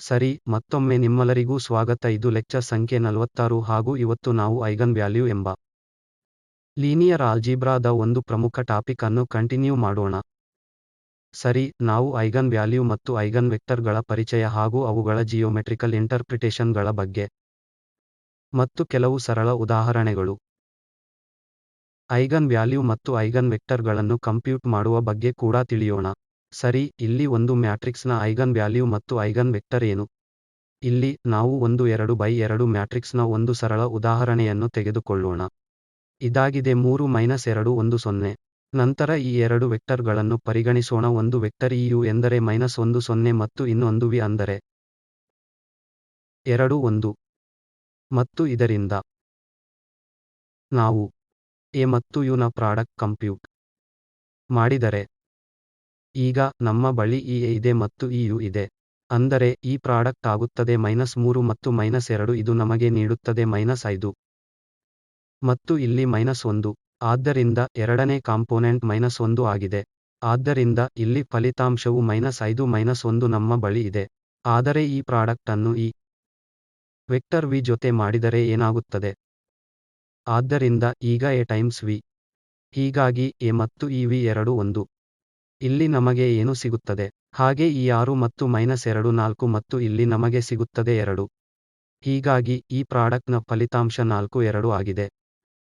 ಸರಿ, ಮತ್ತೊಮ್ಮೆ ನಿಮ್ಮೆಲ್ಲರಿಗೂ ಸ್ವಾಗತ. ಇದು ಲೆಕ್ಚರ್ ಸಂಖ್ಯೆ 46 ಹಾಗೂ ಇವತ್ತು ನಾವು ಐಗನ್ ವ್ಯಾಲ್ಯೂ ಎಂಬ ಲೀನಿಯರ್ ಆಲ್ಜೀಬ್ರಾದ ಒಂದು ಪ್ರಮುಖ ಟಾಪಿಕ್ ಅನ್ನು ಕಂಟಿನ್ಯೂ ಮಾಡೋಣ. ಸರಿ, ನಾವು ಐಗನ್ ವ್ಯಾಲ್ಯೂ ಮತ್ತು ಐಗನ್ ವೆಕ್ಟರ್ಗಳ ಪರಿಚಯ ಹಾಗೂ ಅವುಗಳ ಜಿಯೋಮೆಟ್ರಿಕಲ್ ಇಂಟರ್ಪ್ರಿಟೇಷನ್ಗಳ ಬಗ್ಗೆ ಮತ್ತು ಕೆಲವು ಸರಳ ಉದಾಹರಣೆಗಳು, ಐಗನ್ ವ್ಯಾಲ್ಯೂ ಮತ್ತು ಐಗನ್ ವೆಕ್ಟರ್ಗಳನ್ನು ಕಂಪ್ಯೂಟ್ ಮಾಡುವ ಬಗ್ಗೆ ಕೂಡ ತಿಳಿಯೋಣ. ಸರಿ, ಇಲ್ಲಿ ಒಂದು ಮ್ಯಾಟ್ರಿಕ್ಸ್ನ ಐಗನ್ ವ್ಯಾಲ್ಯೂ ಮತ್ತು ಐಗನ್ ವೆಕ್ಟರ್ ಏನು? ಇಲ್ಲಿ ನಾವು ಒಂದು 2x2 ಮ್ಯಾಟ್ರಿಕ್ಸ್ನ ಒಂದು ಸರಳ ಉದಾಹರಣೆಯನ್ನು ತೆಗೆದುಕೊಳ್ಳೋಣ. ಇದಾಗಿದೆ 3 2 1 0. ನಂತರ ಈ ಎರಡು ವೆಕ್ಟರ್ಗಳನ್ನು ಪರಿಗಣಿಸೋಣ. ಒಂದು ವೆಕ್ಟರ್ u ಎಂದರೆ -1 0 ಮತ್ತು ಇನ್ನೊಂದು v ಅಂದರೆ 2 1. ಮತ್ತು ಇದರಿಂದ ನಾವು a ಮತ್ತು u ನ ಪ್ರಾಡಕ್ಟ್ ಕಂಪ್ಯೂಟ್ ಮಾಡಿದರೆ ಈಗ ನಮ್ಮ ಬಳಿ ಈ a ಇದೆ ಮತ್ತು ಈ u ಇದೆ. ಅಂದರೆ ಈ ಪ್ರಾಡಕ್ಟ್ ಆಗುತ್ತದೆ -3 ಮತ್ತು -2. ಇದು ನಮಗೆ ನೀಡುತ್ತದೆ -5 ಮತ್ತು ಇಲ್ಲಿ -1. ಆದ್ದರಿಂದ ಎರಡನೇ ಕಾಂಪೊನೆಂಟ್ -1 ಆಗಿದೆ. ಆದ್ದರಿಂದ ಇಲ್ಲಿ ಫಲಿತಾಂಶವು -5 -1 ನಮ್ಮ ಬಳಿ ಇದೆ. ಆದರೆ ಈ ಪ್ರಾಡಕ್ಟ್ ಅನ್ನು ಈ ವೆಕ್ಟರ್ v ಜೊತೆ ಮಾಡಿದರೆ ಏನಾಗುತ್ತದೆ? ಆದ್ದರಿಂದ ಈಗ a ಟೈಮ್ಸ್ v. ಹೀಗಾಗಿ a ಮತ್ತು ಈ v ಎರಡೂ 1. ಇಲ್ಲಿ ನಮಗೆ ಏನು ಸಿಗುತ್ತದೆ? ಹಾಗೆ ಈ 6 ಮತ್ತು -2 4 ಮತ್ತು ಇಲ್ಲಿ ನಮಗೆ ಸಿಗುತ್ತದೆ 2. ಹೀಗಾಗಿ ಈ ಪ್ರಾಡಕ್ಟ್ನ ಫಲಿತಾಂಶ 4 2 ಆಗಿದೆ.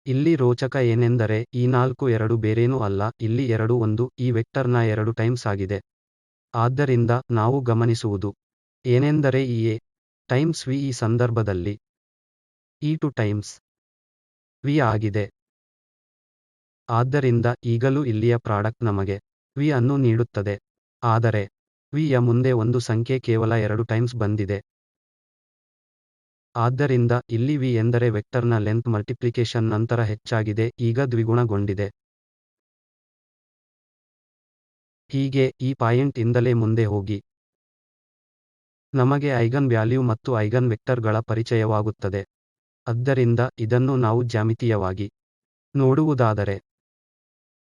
ಇಲ್ಲಿ ರೋಚಕ ಏನೆಂದರೆ ಈ 4 2 ಬೇರೇನೂ ಅಲ್ಲ, ಇಲ್ಲಿ 2 1 ಈ ವೆಕ್ಟರ್ನ 2 ಟೈಮ್ಸ್ ಆಗಿದೆ. ಆದ್ದರಿಂದ ನಾವು ಗಮನಿಸುವುದು ಏನೆಂದರೆ ಈ a ಟೈಮ್ಸ್ v ಈ ಸಂದರ್ಭದಲ್ಲಿ ಈ 2 ಟೈಮ್ಸ್ v ಆಗಿದೆ. ಆದ್ದರಿಂದ ಈಗಲೂ ಇಲ್ಲಿಯ ಪ್ರಾಡಕ್ಟ್ ನಮಗೆ v ಅನ್ನು ನೀಡುತ್ತದೆ. ಆದರೆ v ಯ ಮುಂದೆ ಒಂದು ಸಂಖ್ಯೆ ಕೇವಲ 2 ಟೈಮ್ಸ್ ಬಂದಿದೆ. ಆದ್ದರಿಂದ ಇಲ್ಲಿ v ಎಂದರೆ ವೆಕ್ಟರ್ನ ಲೆಂತ್ ಮಲ್ಟಿಪ್ಲಿಕೇಶನ್ ನಂತರ ಹೆಚ್ಚಾಗಿದೆ, ಈಗ ದ್ವಿಗುಣಗೊಂಡಿದೆ. ಹೀಗೆ ಈ ಪಾಯಿಂಟ್ ಇಂದಲೇ ಮುಂದೆ ಹೋಗಿ ನಮಗೆ ಐಗನ್ ವ್ಯಾಲ್ಯೂ ಮತ್ತು ಐಗನ್ ವೆಕ್ಟರ್ಗಳ ಪರಿಚಯವಾಗುತ್ತದೆ. ಆದ್ದರಿಂದ ಇದನ್ನು ನಾವು ಜ್ಯಾಮಿತೀಯವಾಗಿ ನೋಡುವುದಾದರೆ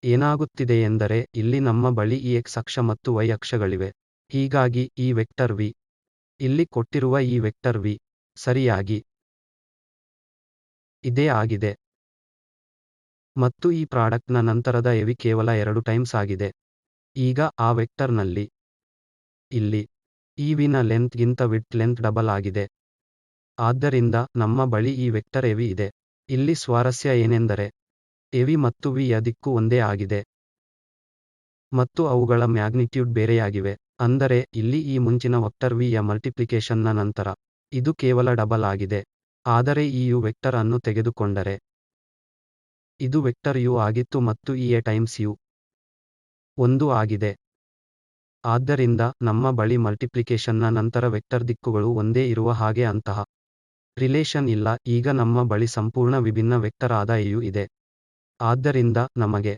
ಏನಾಗುತ್ತಿದೆಯೆಂದರೆ ಇಲ್ಲಿ ನಮ್ಮ ಬಳಿ ಈ x ಅಕ್ಷ ಮತ್ತು y ಅಕ್ಷಗಳಿವೆ. ಹೀಗಾಗಿ ಈ ವೆಕ್ಟರ್ v, ಇಲ್ಲಿ ಕೊಟ್ಟಿರುವ ಈ ವೆಕ್ಟರ್ v ಸರಿಯಾಗಿ ಇದೇ ಆಗಿದೆ. ಮತ್ತು ಈ ಪ್ರಾಡಕ್ಟ್ನ ನಂತರದ ಎವಿ ಕೇವಲ 2 ಟೈಮ್ಸ್ ಆಗಿದೆ. ಈಗ ಆ ವೆಕ್ಟರ್ನಲ್ಲಿ ಇಲ್ಲಿ ಈ v ನ ಲೆಂತ್ ಗಿಂತ ವಿಡ್ತ್ ಲೆಂತ್ ಡಬಲ್ ಆಗಿದೆ. ಆದ್ದರಿಂದ ನಮ್ಮ ಬಳಿ ಈ ವೆಕ್ಟರ್ ಎವಿ ಇದೆ. ಇಲ್ಲಿ ಸ್ವಾರಸ್ಯ ಏನೆಂದರೆ ಎವಿ ಮತ್ತು v ಯ ದಿಕ್ಕು ಒಂದೇ ಆಗಿದೆ ಮತ್ತು ಅವುಗಳ ಮ್ಯಾಗ್ನಿಟ್ಯೂಡ್ ಬೇರೆಯಾಗಿವೆ. ಅಂದರೆ ಇಲ್ಲಿ ಈ ಮುಂಚಿನ ವೆಕ್ಟರ್ v ಯ ಮಲ್ಟಿಪ್ಲಿಕೇಶನ್ನ ನಂತರ ಇದು ಕೇವಲ ಡಬಲ್ ಆಗಿದೆ. ಆದರೆ ಈ u ವೆಕ್ಟರ್ ಅನ್ನು ತೆಗೆದುಕೊಂಡರೆ ಇದು ವೆಕ್ಟರ್ u ಆಗಿತ್ತು ಮತ್ತು ಈ a ಟೈಮ್ಸ್ u 1 ಆಗಿದೆ. ಆದ್ದರಿಂದ ನಮ್ಮ ಬಳಿ ಮಲ್ಟಿಪ್ಲಿಕೇಶನ್ನ ನಂತರ ವೆಕ್ಟರ್ ದಿಕ್ಕುಗಳು ಒಂದೇ ಇರುವ ಹಾಗೆ ಅಂತಹ ರಿಲೇಶನ್ ಇಲ್ಲ. ಈಗ ನಮ್ಮ ಬಳಿ ಸಂಪೂರ್ಣ ವಿಭಿನ್ನ ವೆಕ್ಟರ್ ಆದ a u ಇದೆ. ಆದ್ದರಿಂದ ನಮಗೆ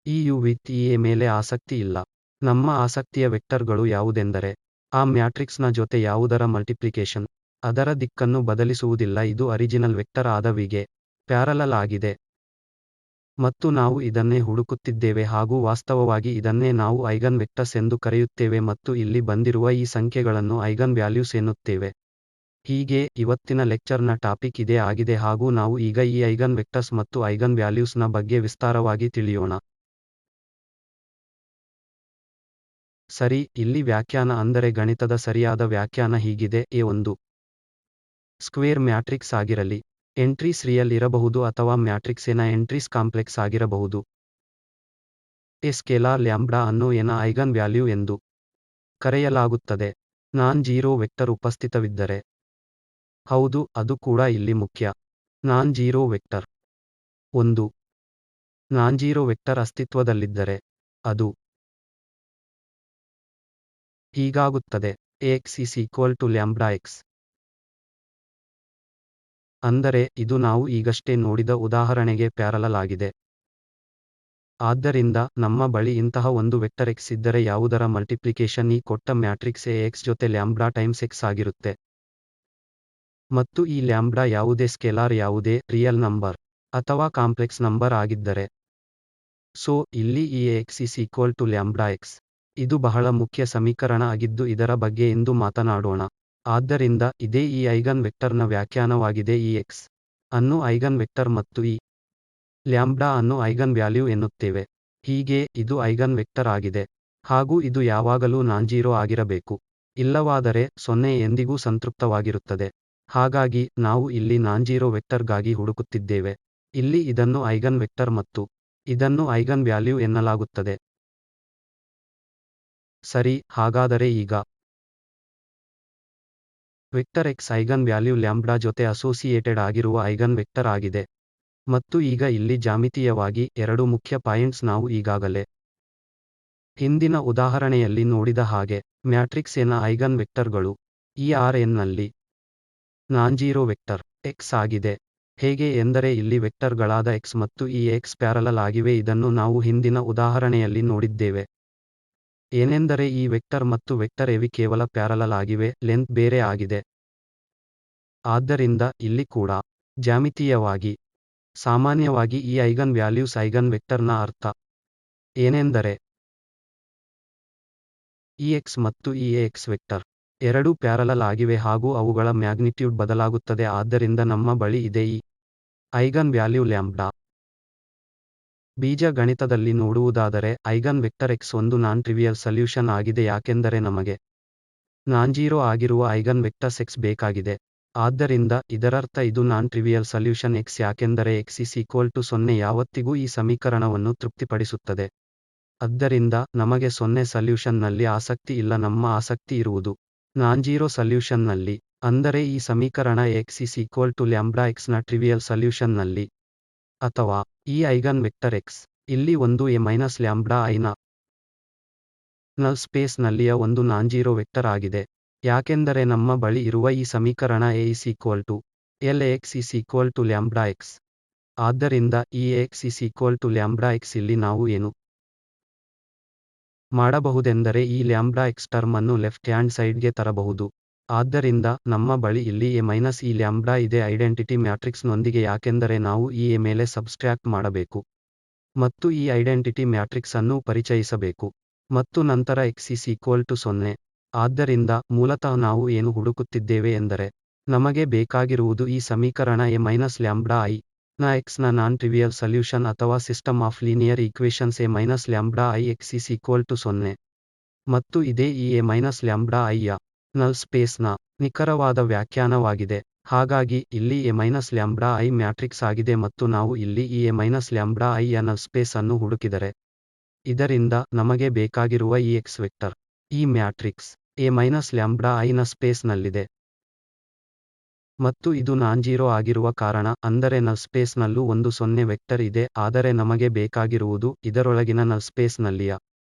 ಈ u ವಿತ್ ಈ a ಮೇಲೆ ಆಸಕ್ತಿ ಇಲ್ಲ. ನಮ್ಮ ಆಸಕ್ತಿಯ ವೆಕ್ಟರ್ಗಳು ಯಾವುದೆಂದರೆ ಆ ಮ್ಯಾಟ್ರಿಕ್ಸ್ನ ಜೊತೆ ಯಾವುದರ ಮಲ್ಟಿಪ್ಲಿಕೇಶನ್ ಅದರ ದಿಕ್ಕನ್ನು ಬದಲಿಸುವುದಿಲ್ಲ. ಇದು ಅರಿಜಿನಲ್ ವೆಕ್ಟರ್ ಆದ v ಗೆ ಪ್ಯಾರಲಲ್ ಆಗಿದೆ ಮತ್ತು ನಾವು ಇದನ್ನೇ ಹುಡುಕುತ್ತಿದ್ದೇವೆ ಹಾಗೂ ವಾಸ್ತವವಾಗಿ ಇದನ್ನೇ ನಾವು ಐಗನ್ ವೆಕ್ಟರ್ಸ್ ಎಂದು ಕರೆಯುತ್ತೇವೆ ಮತ್ತು ಇಲ್ಲಿ ಬಂದಿರುವ ಈ ಸಂಖ್ಯೆಗಳನ್ನು ಐಗನ್ ವ್ಯಾಲ್ಯೂಸ್ ಎನ್ನುತ್ತೇವೆ. ಹೀಗೆ ಇವತ್ತಿನ ಲೆಕ್ಚರ್ನ ಟಾಪಿಕ್ ಇದೇ ಆಗಿದೆ ಹಾಗೂ ನಾವು ಈಗ ಈ ಐಗನ್ ವೆಕ್ಟರ್ಸ್ ಮತ್ತು ಐಗನ್ ವ್ಯಾಲ್ಯೂಸ್ನ ಬಗ್ಗೆ ವಿಸ್ತಾರವಾಗಿ ತಿಳಿಯೋಣ. ಸರಿ, ಇಲ್ಲಿ ವ್ಯಾಖ್ಯಾನ ಅಂದರೆ ಗಣಿತದ ಸರಿಯಾದ ವ್ಯಾಖ್ಯಾನ ಹೀಗಿದೆ. ಎ ಒಂದು ಸ್ಕ್ವೇರ್ ಮ್ಯಾಟ್ರಿಕ್ಸ್ ಆಗಿರಲಿ, ಎಂಟ್ರೀಸ್ ರಿಯಲ್ ಇರಬಹುದು ಅಥವಾ ಮ್ಯಾಟ್ರಿಕ್ಸ್ ಎನ ಎಂಟ್ರೀಸ್ ಕಾಂಪ್ಲೆಕ್ಸ್ ಆಗಿರಬಹುದು. ಎ ಸ್ಕೇಲಾರ್ ಲ್ಯಾಂಬ್ಡಾ ಅನ್ನು ಎನ ಐಗನ್ ವ್ಯಾಲ್ಯೂ ಎಂದು ಕರೆಯಲಾಗುತ್ತದೆ. ನಾನ್ ಜೀರೋ ವೆಕ್ಟರ್ ಉಪಸ್ಥಿತವಿದ್ದರೆ, ಹೌದು, ಅದು ಕೂಡ ಇಲ್ಲಿ ಮುಖ್ಯ. ನಾನ್ ಜೀರೋ ವೆಕ್ಟರ್ ಒಂದು ನಾನ್ಜೀರೋ ವೆಕ್ಟರ್ ಅಸ್ತಿತ್ವದಲ್ಲಿದ್ದರೆ ಅದು ಹೀಗಾಗುತ್ತದೆ Ax = λx. ಅಂದರೆ ಇದು ನಾವು ಈಗಷ್ಟೇ ನೋಡಿದ ಉದಾಹರಣೆಗೆ ಪ್ಯಾರಲಲ್ ಆಗಿದೆ. ಆದ್ದರಿಂದ ನಮ್ಮ ಬಳಿ ಇಂತಹ ಒಂದು ವೆಕ್ಟರ್ x ಇದ್ದರೆ ಯಾವುದರ ಮಲ್ಟಿಪ್ಲಿಕೇಶನ್ ಈ ಕೊಟ್ಟ ಮ್ಯಾಟ್ರಿಕ್ಸ್ Ax ಜೊತೆ ಲ್ಯಾಂಬ್ಡಾ ಟೈಮ್ಸ್ x ಆಗಿರುತ್ತೆ. ಮತ್ತು ಈ ಲ್ಯಾಂಬ್ಡಾ ಯಾವುದೇ ಸ್ಕೇಲಾರ್, ಯಾವುದೇ ರಿಯಲ್ ನಂಬರ್ ಅಥವಾ ಕಾಂಪ್ಲೆಕ್ಸ್ ನಂಬರ್ ಆಗಿದ್ದರೆ. ಸೊ ಇಲ್ಲಿ ಈ Ax = λx. ಇದು ಬಹಳ ಮುಖ್ಯ ಸಮೀಕರಣ ಆಗಿದ್ದು ಇದರ ಬಗ್ಗೆ ಇಂದು ಮಾತನಾಡೋಣ. ಆದ್ದರಿಂದ ಇದೇ ಈ ಐಗನ್ ವೆಕ್ಟರ್ನ ವ್ಯಾಖ್ಯಾನವಾಗಿದೆ. ಈ x ಅನ್ನು ಐಗನ್ ವೆಕ್ಟರ್ ಮತ್ತು ಈ ಲ್ಯಾಂಬ್ಡಾ ಅನ್ನು ಐಗನ್ ವ್ಯಾಲ್ಯೂ ಎನ್ನುತ್ತೇವೆ. ಹೀಗೆ ಇದು ಐಗನ್ ವೆಕ್ಟರ್ ಆಗಿದೆ. ಹಾಗೂ ಇದು ಯಾವಾಗಲೂ ನಾನ್ಜೀರೋ ಆಗಿರಬೇಕು. ಇಲ್ಲವಾದರೆ 0 ಎಂದಿಗೂ ಸಂತೃಪ್ತವಾಗಿರುತ್ತದೆ. ಹಾಗಾಗಿ ನಾವು ಇಲ್ಲಿ ನಾನ್ಜೀರೋ ವೆಕ್ಟರ್ಗಾಗಿ ಹುಡುಕುತ್ತಿದ್ದೇವೆ. ಇಲ್ಲಿ ಇದನ್ನು ಐಗನ್ ವೆಕ್ಟರ್ ಮತ್ತು ಇದನ್ನು ಐಗನ್ ವ್ಯಾಲ್ಯೂ ಎನ್ನಲಾಗುತ್ತದೆ. ಸರಿ, ಹಾಗಾದರೆ ಈಗ vector x eigen value lambda ಜೊತೆ ಅಸೋಸಿಯೇಟೆಡ್ ಆಗಿರುವ ಐಗನ್ ವೆಕ್ಟರ್ ಆಗಿದೆ. ಮತ್ತು ಈಗ ಇಲ್ಲಿ ಜಾಮಿತೀಯವಾಗಿ 2 ಮುಖ್ಯ ಪಾಯಿಂಟ್ಸ್ ನಾವು ಈಗಾಗಲೇ ಹಿಂದಿನ ಉದಾಹರಣೆಯಲ್ಲಿ ನೋಡಿದ ಹಾಗೆ ಮ್ಯಾಟ್ರಿಕ್ಸ್ ಎ ನ ಐಗನ್ ವೆಕ್ಟರ್ಗಳು ಈ Rn ನಲ್ಲಿ ನಾನ್ಜೀರೋ ವೆಕ್ಟರ್ x ಆಗಿದೆ. ಹೇಗೆ ಎಂದರೆ ಇಲ್ಲಿ ವೆಕ್ಟರ್ಗಳಾದ x ಮತ್ತು ಈ x ಪ್ಯಾರಲಲ್ ಆಗಿವೆ. ಇದನ್ನು ನಾವು ಹಿಂದಿನ ಉದಾಹರಣೆಯಲ್ಲಿ ನೋಡಿದ್ದೇವೆ. ಏನೆಂದರೆ ಈ ವೆಕ್ಟರ್ ಮತ್ತು ವೆಕ್ಟರ್ ಎವಿ ಕೇವಲ ಪ್ಯಾರಲಲ್ ಆಗಿವೆ, ಲೆಂತ್ ಬೇರೆ ಆಗಿದೆ. ಆದ್ದರಿಂದ ಇಲ್ಲಿ ಕೂಡ ಜ್ಯಾಮಿತೀಯವಾಗಿ ಸಾಮಾನ್ಯವಾಗಿ ಈ ಐಗನ್ ವ್ಯಾಲ್ಯೂಸ್ ಐಗನ್ ವೆಕ್ಟರ್ನ ಅರ್ಥ ಏನೆಂದರೆ ಈ x ಮತ್ತು ಈ x ವೆಕ್ಟರ್ ಎರಡೂ ಪ್ಯಾರಲಲ್ ಆಗಿವೆ ಹಾಗೂ ಅವುಗಳ ಮ್ಯಾಗ್ನಿಟ್ಯೂಡ್ ಬದಲಾಗುತ್ತದೆ. ಆದ್ದರಿಂದ ನಮ್ಮ ಬಳಿ ಇದೆ ಈ ಐಗನ್ ವ್ಯಾಲ್ಯೂ ಲ್ಯಾಂಬ್ಡಾ. ಬೀಜಗಣಿತದಲ್ಲಿ ನೋಡುವುದಾದರೆ ಐಗನ್ ವೆಕ್ಟರ್ x ಒಂದು ನಾನ್ ಟ್ರಿವಿಯಲ್ ಸಲ್ಯೂಷನ್ ಆಗಿದೆ. ಯಾಕೆಂದರೆ ನಮಗೆ ನಾನ್ಜೀರೋ ಆಗಿರುವ ಐಗನ್ ವೆಕ್ಟರ್ಸ್ x ಬೇಕಾಗಿದೆ. ಆದ್ದರಿಂದ ಇದರರ್ಥ ಇದು ನಾನ್ ಟ್ರಿವಿಯಲ್ ಸಲ್ಯೂಷನ್ x ಯಾಕೆಂದರೆ x 0 ಯಾವತ್ತಿಗೂ ಈ ಸಮೀಕರಣವನ್ನು ತೃಪ್ತಿಪಡಿಸುತ್ತದೆ. ಆದ್ದರಿಂದ ನಮಗೆ 0 ಸಲ್ಯೂಷನ್ನಲ್ಲಿ ಆಸಕ್ತಿ ಇಲ್ಲ. ನಮ್ಮ ಆಸಕ್ತಿ ಇರುವುದು ನಾನ್ಜೀರೋ ಸಲ್ಯೂಷನ್ನಲ್ಲಿ. ಅಂದರೆ ಈ ಸಮೀಕರಣ x λx ನ ಟ್ರಿವಿಯಲ್ ಸಲ್ಯೂಷನ್ನಲ್ಲಿ ಅಥವಾ ಈ ಐಗನ್ ವೆಕ್ಟರ್ x ಇಲ್ಲಿ ಒಂದು a λI ನ ನಲ್ ಸ್ಪೇಸ್ ನಲ್ಲಿಯ ಒಂದು ನಾನ್ಜೀರೋ ವೆಕ್ಟರ್ ಆಗಿದೆ. ಯಾಕೆಂದರೆ ನಮ್ಮ ಬಳಿ ಇರುವ ಈ ಸಮೀಕರಣ A Lx λx. ಆದ್ದರಿಂದ ಈ Ax λx ಇಲ್ಲಿ ನಾವು ಏನು ಮಾಡಬಹುದೆಂದರೆ ಈ x ಟರ್ಮ್ ಅನ್ನು ಲೆಫ್ಟ್ ಹ್ಯಾಂಡ್ ಸೈಡ್ಗೆ ತರಬಹುದು. ಆದ್ದರಿಂದ ನಮ್ಮ ಬಳಿ ಇಲ್ಲಿ a ಈ ಲ್ಯಾಂಬ್ಡಾ ಇದೆ ಐಡೆಂಟಿಟಿ ಮ್ಯಾಟ್ರಿಕ್ಸ್ನೊಂದಿಗೆ. ಯಾಕೆಂದರೆ ನಾವು ಈ a ಮೇಲೆ ಸಬ್ಸ್ಟ್ರ್ಯಾಕ್ಟ್ ಮಾಡಬೇಕು ಮತ್ತು ಈ ಐಡೆಂಟಿಟಿ ಮ್ಯಾಟ್ರಿಕ್ಸ್ ಅನ್ನು ಪರಿಚಯಿಸಬೇಕು ಮತ್ತು ನಂತರ x 0. ಆದ್ದರಿಂದ ಮೂಲತಃ ನಾವು ಏನು ಹುಡುಕುತ್ತಿದ್ದೇವೆ ಎಂದರೆ ನಮಗೆ ಬೇಕಾಗಿರುವುದು ಈ ಸಮೀಕರಣ a λI ನ x ನ ನಾನ್ ಟ್ರಿವಿಯಲ್ ಸಲ್ಯೂಷನ್ ಅಥವಾ system of linear equations a λI x 0. ಮತ್ತು ಇದೇ ಈ a λI ಯ ನಲ್ ಸ್ಪೇಸ್ನ ನಿಖರವಾದ ವ್ಯಾಖ್ಯಾನವಾಗಿದೆ. ಹಾಗಾಗಿ ಇಲ್ಲಿ a λI ಮ್ಯಾಟ್ರಿಕ್ಸ್ ಆಗಿದೆ ಮತ್ತು ನಾವು ಇಲ್ಲಿ ಈ a λI ಯ ನಲ್ ಸ್ಪೇಸ್ ಅನ್ನು ಹುಡುಕಿದರೆ ಇದರಿಂದ ನಮಗೆ ಬೇಕಾಗಿರುವ ಈ x ವೆಕ್ಟರ್ ಈ ಮ್ಯಾಟ್ರಿಕ್ಸ್ a λI ನ ಸ್ಪೇಸ್ನಲ್ಲಿದೆ. ಮತ್ತು ಇದು ನಾನ್ಜೀರೋ ಆಗಿರುವ ಕಾರಣ ಅಂದರೆ ನಲ್ ಸ್ಪೇಸ್ನಲ್ಲೂ ಒಂದು 0 ವೆಕ್ಟರ್ ಇದೆ. ಆದರೆ ನಮಗೆ ಬೇಕಾಗಿರುವುದು ಇದರೊಳಗಿನ ನಲ್ ಸ್ಪೇಸ್ನಲ್ಲಿಯ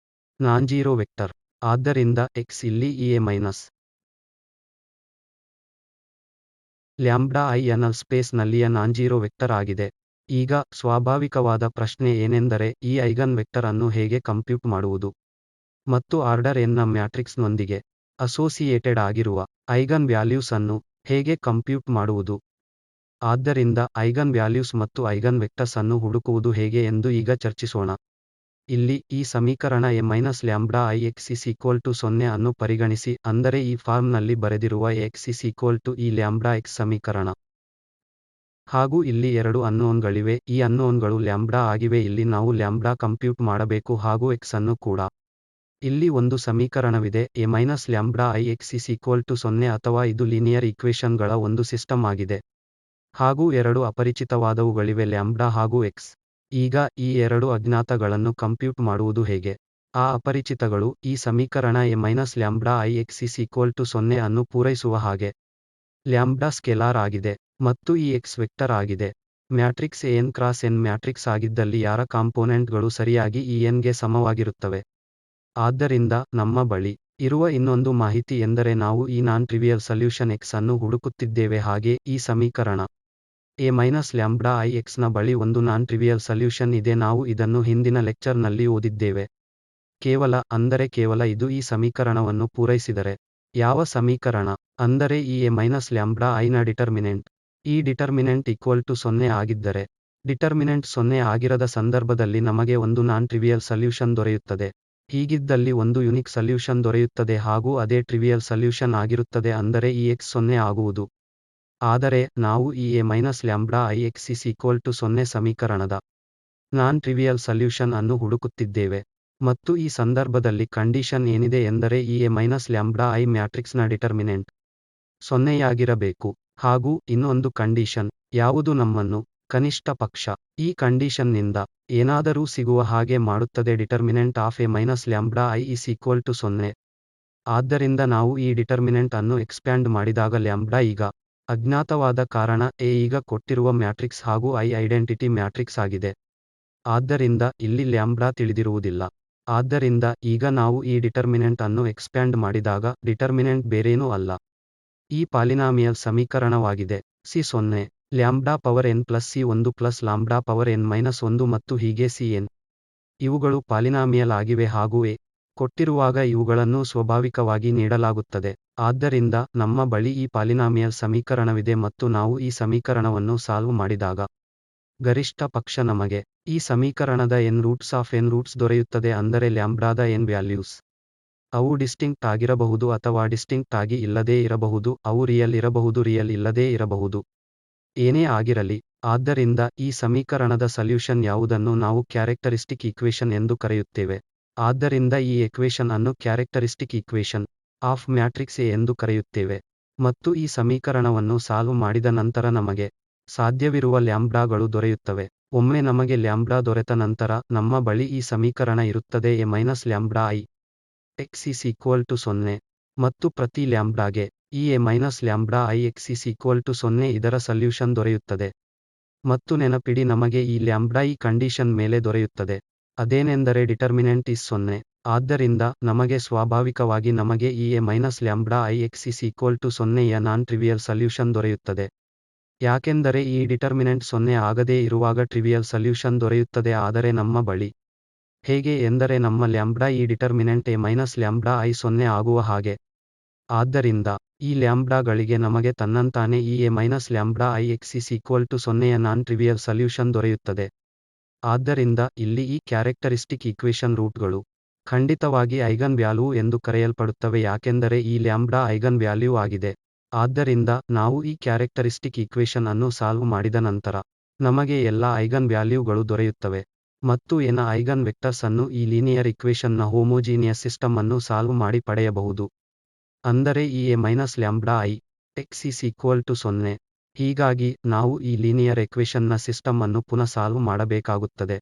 ನಾನ್ಜೀರೋ ವೆಕ್ಟರ್. ಆದ್ದರಿಂದ x ಇಲ್ಲಿ ಈ a λI ಯ ನಲ್ ಸ್ಪೇಸ್ನಲ್ಲಿಯ ನಾನ್ಜೀರೋ ವೆಕ್ಟರ್ ಆಗಿದೆ. ಈಗ ಸ್ವಾಭಾವಿಕವಾದ ಪ್ರಶ್ನೆ ಏನೆಂದರೆ ಈ ಐಗನ್ ವೆಕ್ಟರ್ ಅನ್ನು ಹೇಗೆ ಕಂಪ್ಯೂಟ್ ಮಾಡುವುದು ಮತ್ತು ಆರ್ಡರ್ n ನ ಮ್ಯಾಟ್ರಿಕ್ಸ್ನೊಂದಿಗೆ ಅಸೋಸಿಯೇಟೆಡ್ ಆಗಿರುವ ಐಗನ್ ವ್ಯಾಲ್ಯೂಸ್ ಅನ್ನು ಹೇಗೆ ಕಂಪ್ಯೂಟ್ ಮಾಡುವುದು. ಆದ್ದರಿಂದ ಐಗನ್ ವ್ಯಾಲ್ಯೂಸ್ ಮತ್ತು ಐಗನ್ ವೆಕ್ಟರ್ಸ್ ಅನ್ನು ಹುಡುಕುವುದು ಹೇಗೆ ಎಂದು ಈಗ ಚರ್ಚಿಸೋಣ. ಇಲ್ಲಿ ಈ ಸಮೀಕರಣ a λI x 0 ಅನ್ನು ಪರಿಗಣಿಸಿ. ಅಂದರೆ ಈ ಫಾರ್ಮ್ನಲ್ಲಿ ಬರೆದಿರುವ x ಈ x ಸಮೀಕರಣ. ಹಾಗೂ ಇಲ್ಲಿ 2 ಅನ್ನೋನ್ಗಳಿವೆ. ಈ ಅನ್ನೋನ್ಗಳು ಲ್ಯಾಂಬ್ಡಾ ಆಗಿವೆ. ಇಲ್ಲಿ ನಾವು ಲ್ಯಾಂಬ್ಡಾ ಕಂಪ್ಯೂಟ್ ಮಾಡಬೇಕು ಹಾಗೂ x ಅನ್ನು ಕೂಡ. ಇಲ್ಲಿ ಒಂದು ಸಮೀಕರಣವಿದೆ a λI x 0 ಅಥವಾ ಇದು ಲೀನಿಯರ್ ಈಕ್ವೇಶನ್ಗಳ ಒಂದು ಸಿಸ್ಟಮ್ ಆಗಿದೆ. ಹಾಗೂ 2 ಅಪರಿಚಿತವಾದವುಗಳಿವೆ ಲ್ಯಾಂಬ್ಡಾ ಹಾಗೂ x. ಈಗ ಈ 2 ಅಜ್ಞಾತಗಳನ್ನು ಕಂಪ್ಯೂಟ್ ಮಾಡುವುದು ಹೇಗೆ. ಆ ಅಪರಿಚಿತಗಳು ಈ ಸಮೀಕರಣ a λI x 0 ಅನ್ನು ಪೂರೈಸುವ ಹಾಗೆ ಲ್ಯಾಂಬ್ಡಾ ಸ್ಕೆಲಾರ್ ಆಗಿದೆ ಮತ್ತು ಈ x ವೆಕ್ಟರ್ ಆಗಿದೆ. Matrix n cross n matrix ಆಗಿದ್ದಲ್ಲಿ ಯಾರ ಕಾಂಪೋನೆಂಟ್ಗಳು ಸರಿಯಾಗಿ ಈ n ಗೆ ಸಮವಾಗಿರುತ್ತವೆ. ಆದ್ದರಿಂದ ನಮ್ಮ ಬಳಿ ಇರುವ ಇನ್ನೊಂದು ಮಾಹಿತಿ ಎಂದರೆ ನಾವು ಈ ನಾನ್ ಟ್ರಿವಿಯಲ್ ಸಲ್ಯೂಷನ್ x ಅನ್ನು ಹುಡುಕುತ್ತಿದ್ದೇವೆ. ಹಾಗೆ ಈ ಸಮೀಕರಣ a λI x ನ ಬಳಿ ಒಂದು ನಾನ್ ಟ್ರಿವಿಯಲ್ ಸಲ್ಯೂಷನ್ ಇದೆ. ನಾವು ಇದನ್ನು ಹಿಂದಿನ ಲೆಕ್ಚರ್ನಲ್ಲಿ ಓದಿದ್ದೇವೆ. ಕೇವಲ ಇದು ಈ ಸಮೀಕರಣವನ್ನು ಪೂರೈಸಿದರೆ ಯಾವ ಸಮೀಕರಣ ಅಂದರೆ ಈ a λI ನ ಡಿಟರ್ಮಿನೆಂಟ್ ಈ ಡಿಟರ್ಮಿನೆಂಟ್ 0 ಆಗಿದ್ದರೆ ಡಿಟರ್ಮಿನೆಂಟ್ 0 ಆಗಿರದ ಸಂದರ್ಭದಲ್ಲಿ ನಮಗೆ ಒಂದು ನಾನ್ ಟ್ರಿವಿಯಲ್ ಸಲ್ಯೂಷನ್ ದೊರೆಯುತ್ತದೆ. ಹೀಗಿದ್ದಲ್ಲಿ ಒಂದು ಯುನಿಕ್ ಸಲ್ಯೂಷನ್ ದೊರೆಯುತ್ತದೆ ಹಾಗೂ ಅದೇ ಟ್ರಿವಿಯಲ್ ಸಲ್ಯೂಷನ್ ಆಗಿರುತ್ತದೆ, ಅಂದರೆ ಈ x 0 ಆಗುವುದು. ಆದರೆ ನಾವು ಈ A-λIx0 ಸಮೀಕರಣದ ನಾನ್ ಟ್ರಿವಿಯಲ್ ಸಲ್ಯೂಷನ್ ಅನ್ನು ಹುಡುಕುತ್ತಿದ್ದೇವೆ. ಮತ್ತು ಈ ಸಂದರ್ಭದಲ್ಲಿ ಕಂಡೀಷನ್ ಏನಿದೆ ಎಂದರೆ ಈ A-λI ಮ್ಯಾಟ್ರಿಕ್ಸ್ನ ಡಿಟರ್ಮಿನೆಂಟ್ 0ಯಾಗಿರಬೇಕು. ಹಾಗೂ ಇನ್ನೊಂದು ಕಂಡೀಷನ್ ಯಾವುದು ನಮ್ಮನ್ನು ಕನಿಷ್ಠ ಪಕ್ಷ ಈ ಕಂಡೀಷನ್ನಿಂದ ಏನಾದರೂ ಸಿಗುವ ಹಾಗೆ ಮಾಡುತ್ತದೆ, determinant of A-λI is equal to 0. ಆದ್ದರಿಂದ ನಾವು ಈ ಡಿಟರ್ಮಿನೆಂಟ್ ಅನ್ನು ಎಕ್ಸ್ಪ್ಯಾಂಡ್ ಮಾಡಿದಾಗ ಲ್ಯಾಂಬ್ಡಾ ಈಗ ಅಜ್ಞಾತವಾದ ಕಾರಣ A ಈಗ ಕೊಟ್ಟಿರುವ ಮ್ಯಾಟ್ರಿಕ್ಸ್ ಹಾಗೂ I ಐಡೆಂಟಿಟಿ ಮ್ಯಾಟ್ರಿಕ್ಸ್ ಆಗಿದೆ. ಆದ್ದರಿಂದ ಇಲ್ಲಿ ಲ್ಯಾಂಬ್ಡಾ ತಿಳಿದಿರುವುದಿಲ್ಲ. ಆದ್ದರಿಂದ ಈಗ ನಾವು ಈ ಡಿಟರ್ಮಿನೆಂಟ್ ಅನ್ನು ಎಕ್ಸ್ಪ್ಯಾಂಡ್ ಮಾಡಿದಾಗ ಡಿಟರ್ಮಿನೆಂಟ್ ಬೇರೇನೂ ಅಲ್ಲ, ಈ ಪಾಲಿನಾಮಿಯಲ್ ಸಮೀಕರಣವಾಗಿದೆ. C0 lambda power n plus C1 plus lambda power n minus 1 ಮತ್ತು ಹೀಗೆ Cn. ಇವುಗಳು ಪಾಲಿನಾಮಿಯಲ್ ಆಗಿವೆ ಹಾಗೂ A ಕೊಟ್ಟಿರುವಾಗ ಇವುಗಳನ್ನು ಸ್ವಾಭಾವಿಕವಾಗಿ ನೀಡಲಾಗುತ್ತದೆ. ಆದ್ದರಿಂದ ನಮ್ಮ ಬಳಿ ಈ ಪಾಲಿನಾಮಿಯಲ್ ಸಮೀಕರಣವಿದೆ ಮತ್ತು ನಾವು ಈ ಸಮೀಕರಣವನ್ನು ಸಾಲ್ವ್ ಮಾಡಿದಾಗ ಗರಿಷ್ಠ ಪಕ್ಷ ನಮಗೆ ಈ ಸಮೀಕರಣದ n ರೂಟ್ಸ್ ದೊರೆಯುತ್ತದೆ, ಅಂದರೆ ಲ್ಯಾಂಬ್ಡಾದ n ವ್ಯಾಲ್ಯೂಸ್. ಅವು ಡಿಸ್ಟಿಂಕ್ಟ್ ಆಗಿರಬಹುದು ಅಥವಾ ಡಿಸ್ಟಿಂಕ್ಟ್ ಆಗಿ ಇಲ್ಲದೇ ಇರಬಹುದು, ಅವು ರಿಯಲ್ ಇರಬಹುದು, ರಿಯಲ್ ಇಲ್ಲದೇ ಇರಬಹುದು, ಏನೇ ಆಗಿರಲಿ. ಆದ್ದರಿಂದ ಈ ಸಮೀಕರಣದ ಸಲ್ಯೂಷನ್ ಯಾವುದನ್ನು ನಾವು ಕ್ಯಾರೆಕ್ಟರಿಸ್ಟಿಕ್ ಈಕ್ವೇಷನ್ ಎಂದು ಕರೆಯುತ್ತೇವೆ. ಆದ್ದರಿಂದ ಈ ಎಕ್ವೇಷನ್ ಅನ್ನು characteristic equation of matrix A ಎಂದು ಕರೆಯುತ್ತೇವೆ. ಮತ್ತು ಈ ಸಮೀಕರಣವನ್ನು ಸಾಲ್ವ್ ಮಾಡಿದ ನಂತರ ನಮಗೆ ಸಾಧ್ಯವಿರುವ ಲ್ಯಾಂಬ್ಡಾಗಳು ದೊರೆಯುತ್ತವೆ. ಒಮ್ಮೆ ನಮಗೆ ಲ್ಯಾಂಬ್ಡಾ ದೊರೆತ ನಂತರ ನಮ್ಮ ಬಳಿ ಈ ಸಮೀಕರಣ ಇರುತ್ತದೆ A-λI x 0. ಮತ್ತು ಪ್ರತಿ ಲ್ಯಾಂಬ್ಡಾಗೆ ಈ A-λI x 0 ಇದರ ಸಲ್ಯೂಷನ್ ದೊರೆಯುತ್ತದೆ. ಮತ್ತು ನೆನಪಿಡಿ, ನಮಗೆ ಈ ಲ್ಯಾಂಬ್ಡಾ ಈ ಕಂಡೀಷನ್ ಮೇಲೆ ದೊರೆಯುತ್ತದೆ, ಅದೇನೆಂದರೆ ಡಿಟರ್ಮಿನೆಂಟ್ is 0. ಆದ್ದರಿಂದ ನಮಗೆ ಸ್ವಾಭಾವಿಕವಾಗಿ ನಮಗೆ ಈ A-λI x 0 ಯ ನಾನ್ ಟ್ರಿವಿಯಲ್ ಸಲ್ಯೂಷನ್ ದೊರೆಯುತ್ತದೆ. ಯಾಕೆಂದರೆ ಈ ಡಿಟರ್ಮಿನೆಂಟ್ 0 ಆಗದೇ ಇರುವಾಗ ಟ್ರಿವಿಯಲ್ ಸಲ್ಯೂಷನ್ ದೊರೆಯುತ್ತದೆ. ಆದರೆ ನಮ್ಮ ಬಳಿ ಹೇಗೆ ಎಂದರೆ ನಮ್ಮ ಲ್ಯಾಂಬ್ಡಾ ಈ ಡಿಟರ್ಮಿನೆಂಟ್ A-λI 0 ಆಗುವ ಹಾಗೆ. ಆದ್ದರಿಂದ ಈ ಲ್ಯಾಂಬ್ಡಾಗಳಿಗೆ ನಮಗೆ ತನ್ನಂತಾನೆ ಈ A-λI x 0 ಯ ನಾನ್ ಟ್ರಿವಿಯಲ್ ಸಲ್ಯೂಷನ್ ದೊರೆಯುತ್ತದೆ. ಆದ್ದರಿಂದ ಇಲ್ಲಿ ಈ ಕ್ಯಾರೆಕ್ಟರಿಸ್ಟಿಕ್ ಈಕ್ವೇಷನ್ ರೂಟ್ಗಳು ಖಂಡಿತವಾಗಿ ಐಗನ್ ವ್ಯಾಲ್ಯೂ ಎಂದು ಕರೆಯಲ್ಪಡುತ್ತವೆ, ಯಾಕೆಂದರೆ ಈ ಲ್ಯಾಂಬ್ಡಾ ಐಗನ್ ವ್ಯಾಲ್ಯೂ ಆಗಿದೆ. ಆದ್ದರಿಂದ ನಾವು ಈ ಕ್ಯಾರೆಕ್ಟರಿಸ್ಟಿಕ್ ಈಕ್ವೇಷನ್ ಅನ್ನು ಸಾಲ್ವ್ ಮಾಡಿದ ನಂತರ ನಮಗೆ ಎಲ್ಲ ಐಗನ್ ವ್ಯಾಲ್ಯೂಗಳು ದೊರೆಯುತ್ತವೆ. ಮತ್ತು ಎನ ಐಗನ್ ವೆಕ್ಟರ್ಸ್ ಅನ್ನು ಈ ಲೀನಿಯರ್ ಇಕ್ವೇಷನ್ನ ಹೋಮೋಜೀನಿಯಸ್ ಸಿಸ್ಟಮ್ ಅನ್ನು ಸಾಲ್ವ್ ಮಾಡಿ ಪಡೆಯಬಹುದು, ಅಂದರೆ ಈ A-λI x 0. ಹೀಗಾಗಿ ನಾವು ಈ ಲೀನಿಯರ್ ಎಕ್ವೇಷನ್ನ ಸಿಸ್ಟಮ್ ಅನ್ನು ಪುನಃ ಸಾಲ್ವ್ ಮಾಡಬೇಕಾಗುತ್ತದೆ.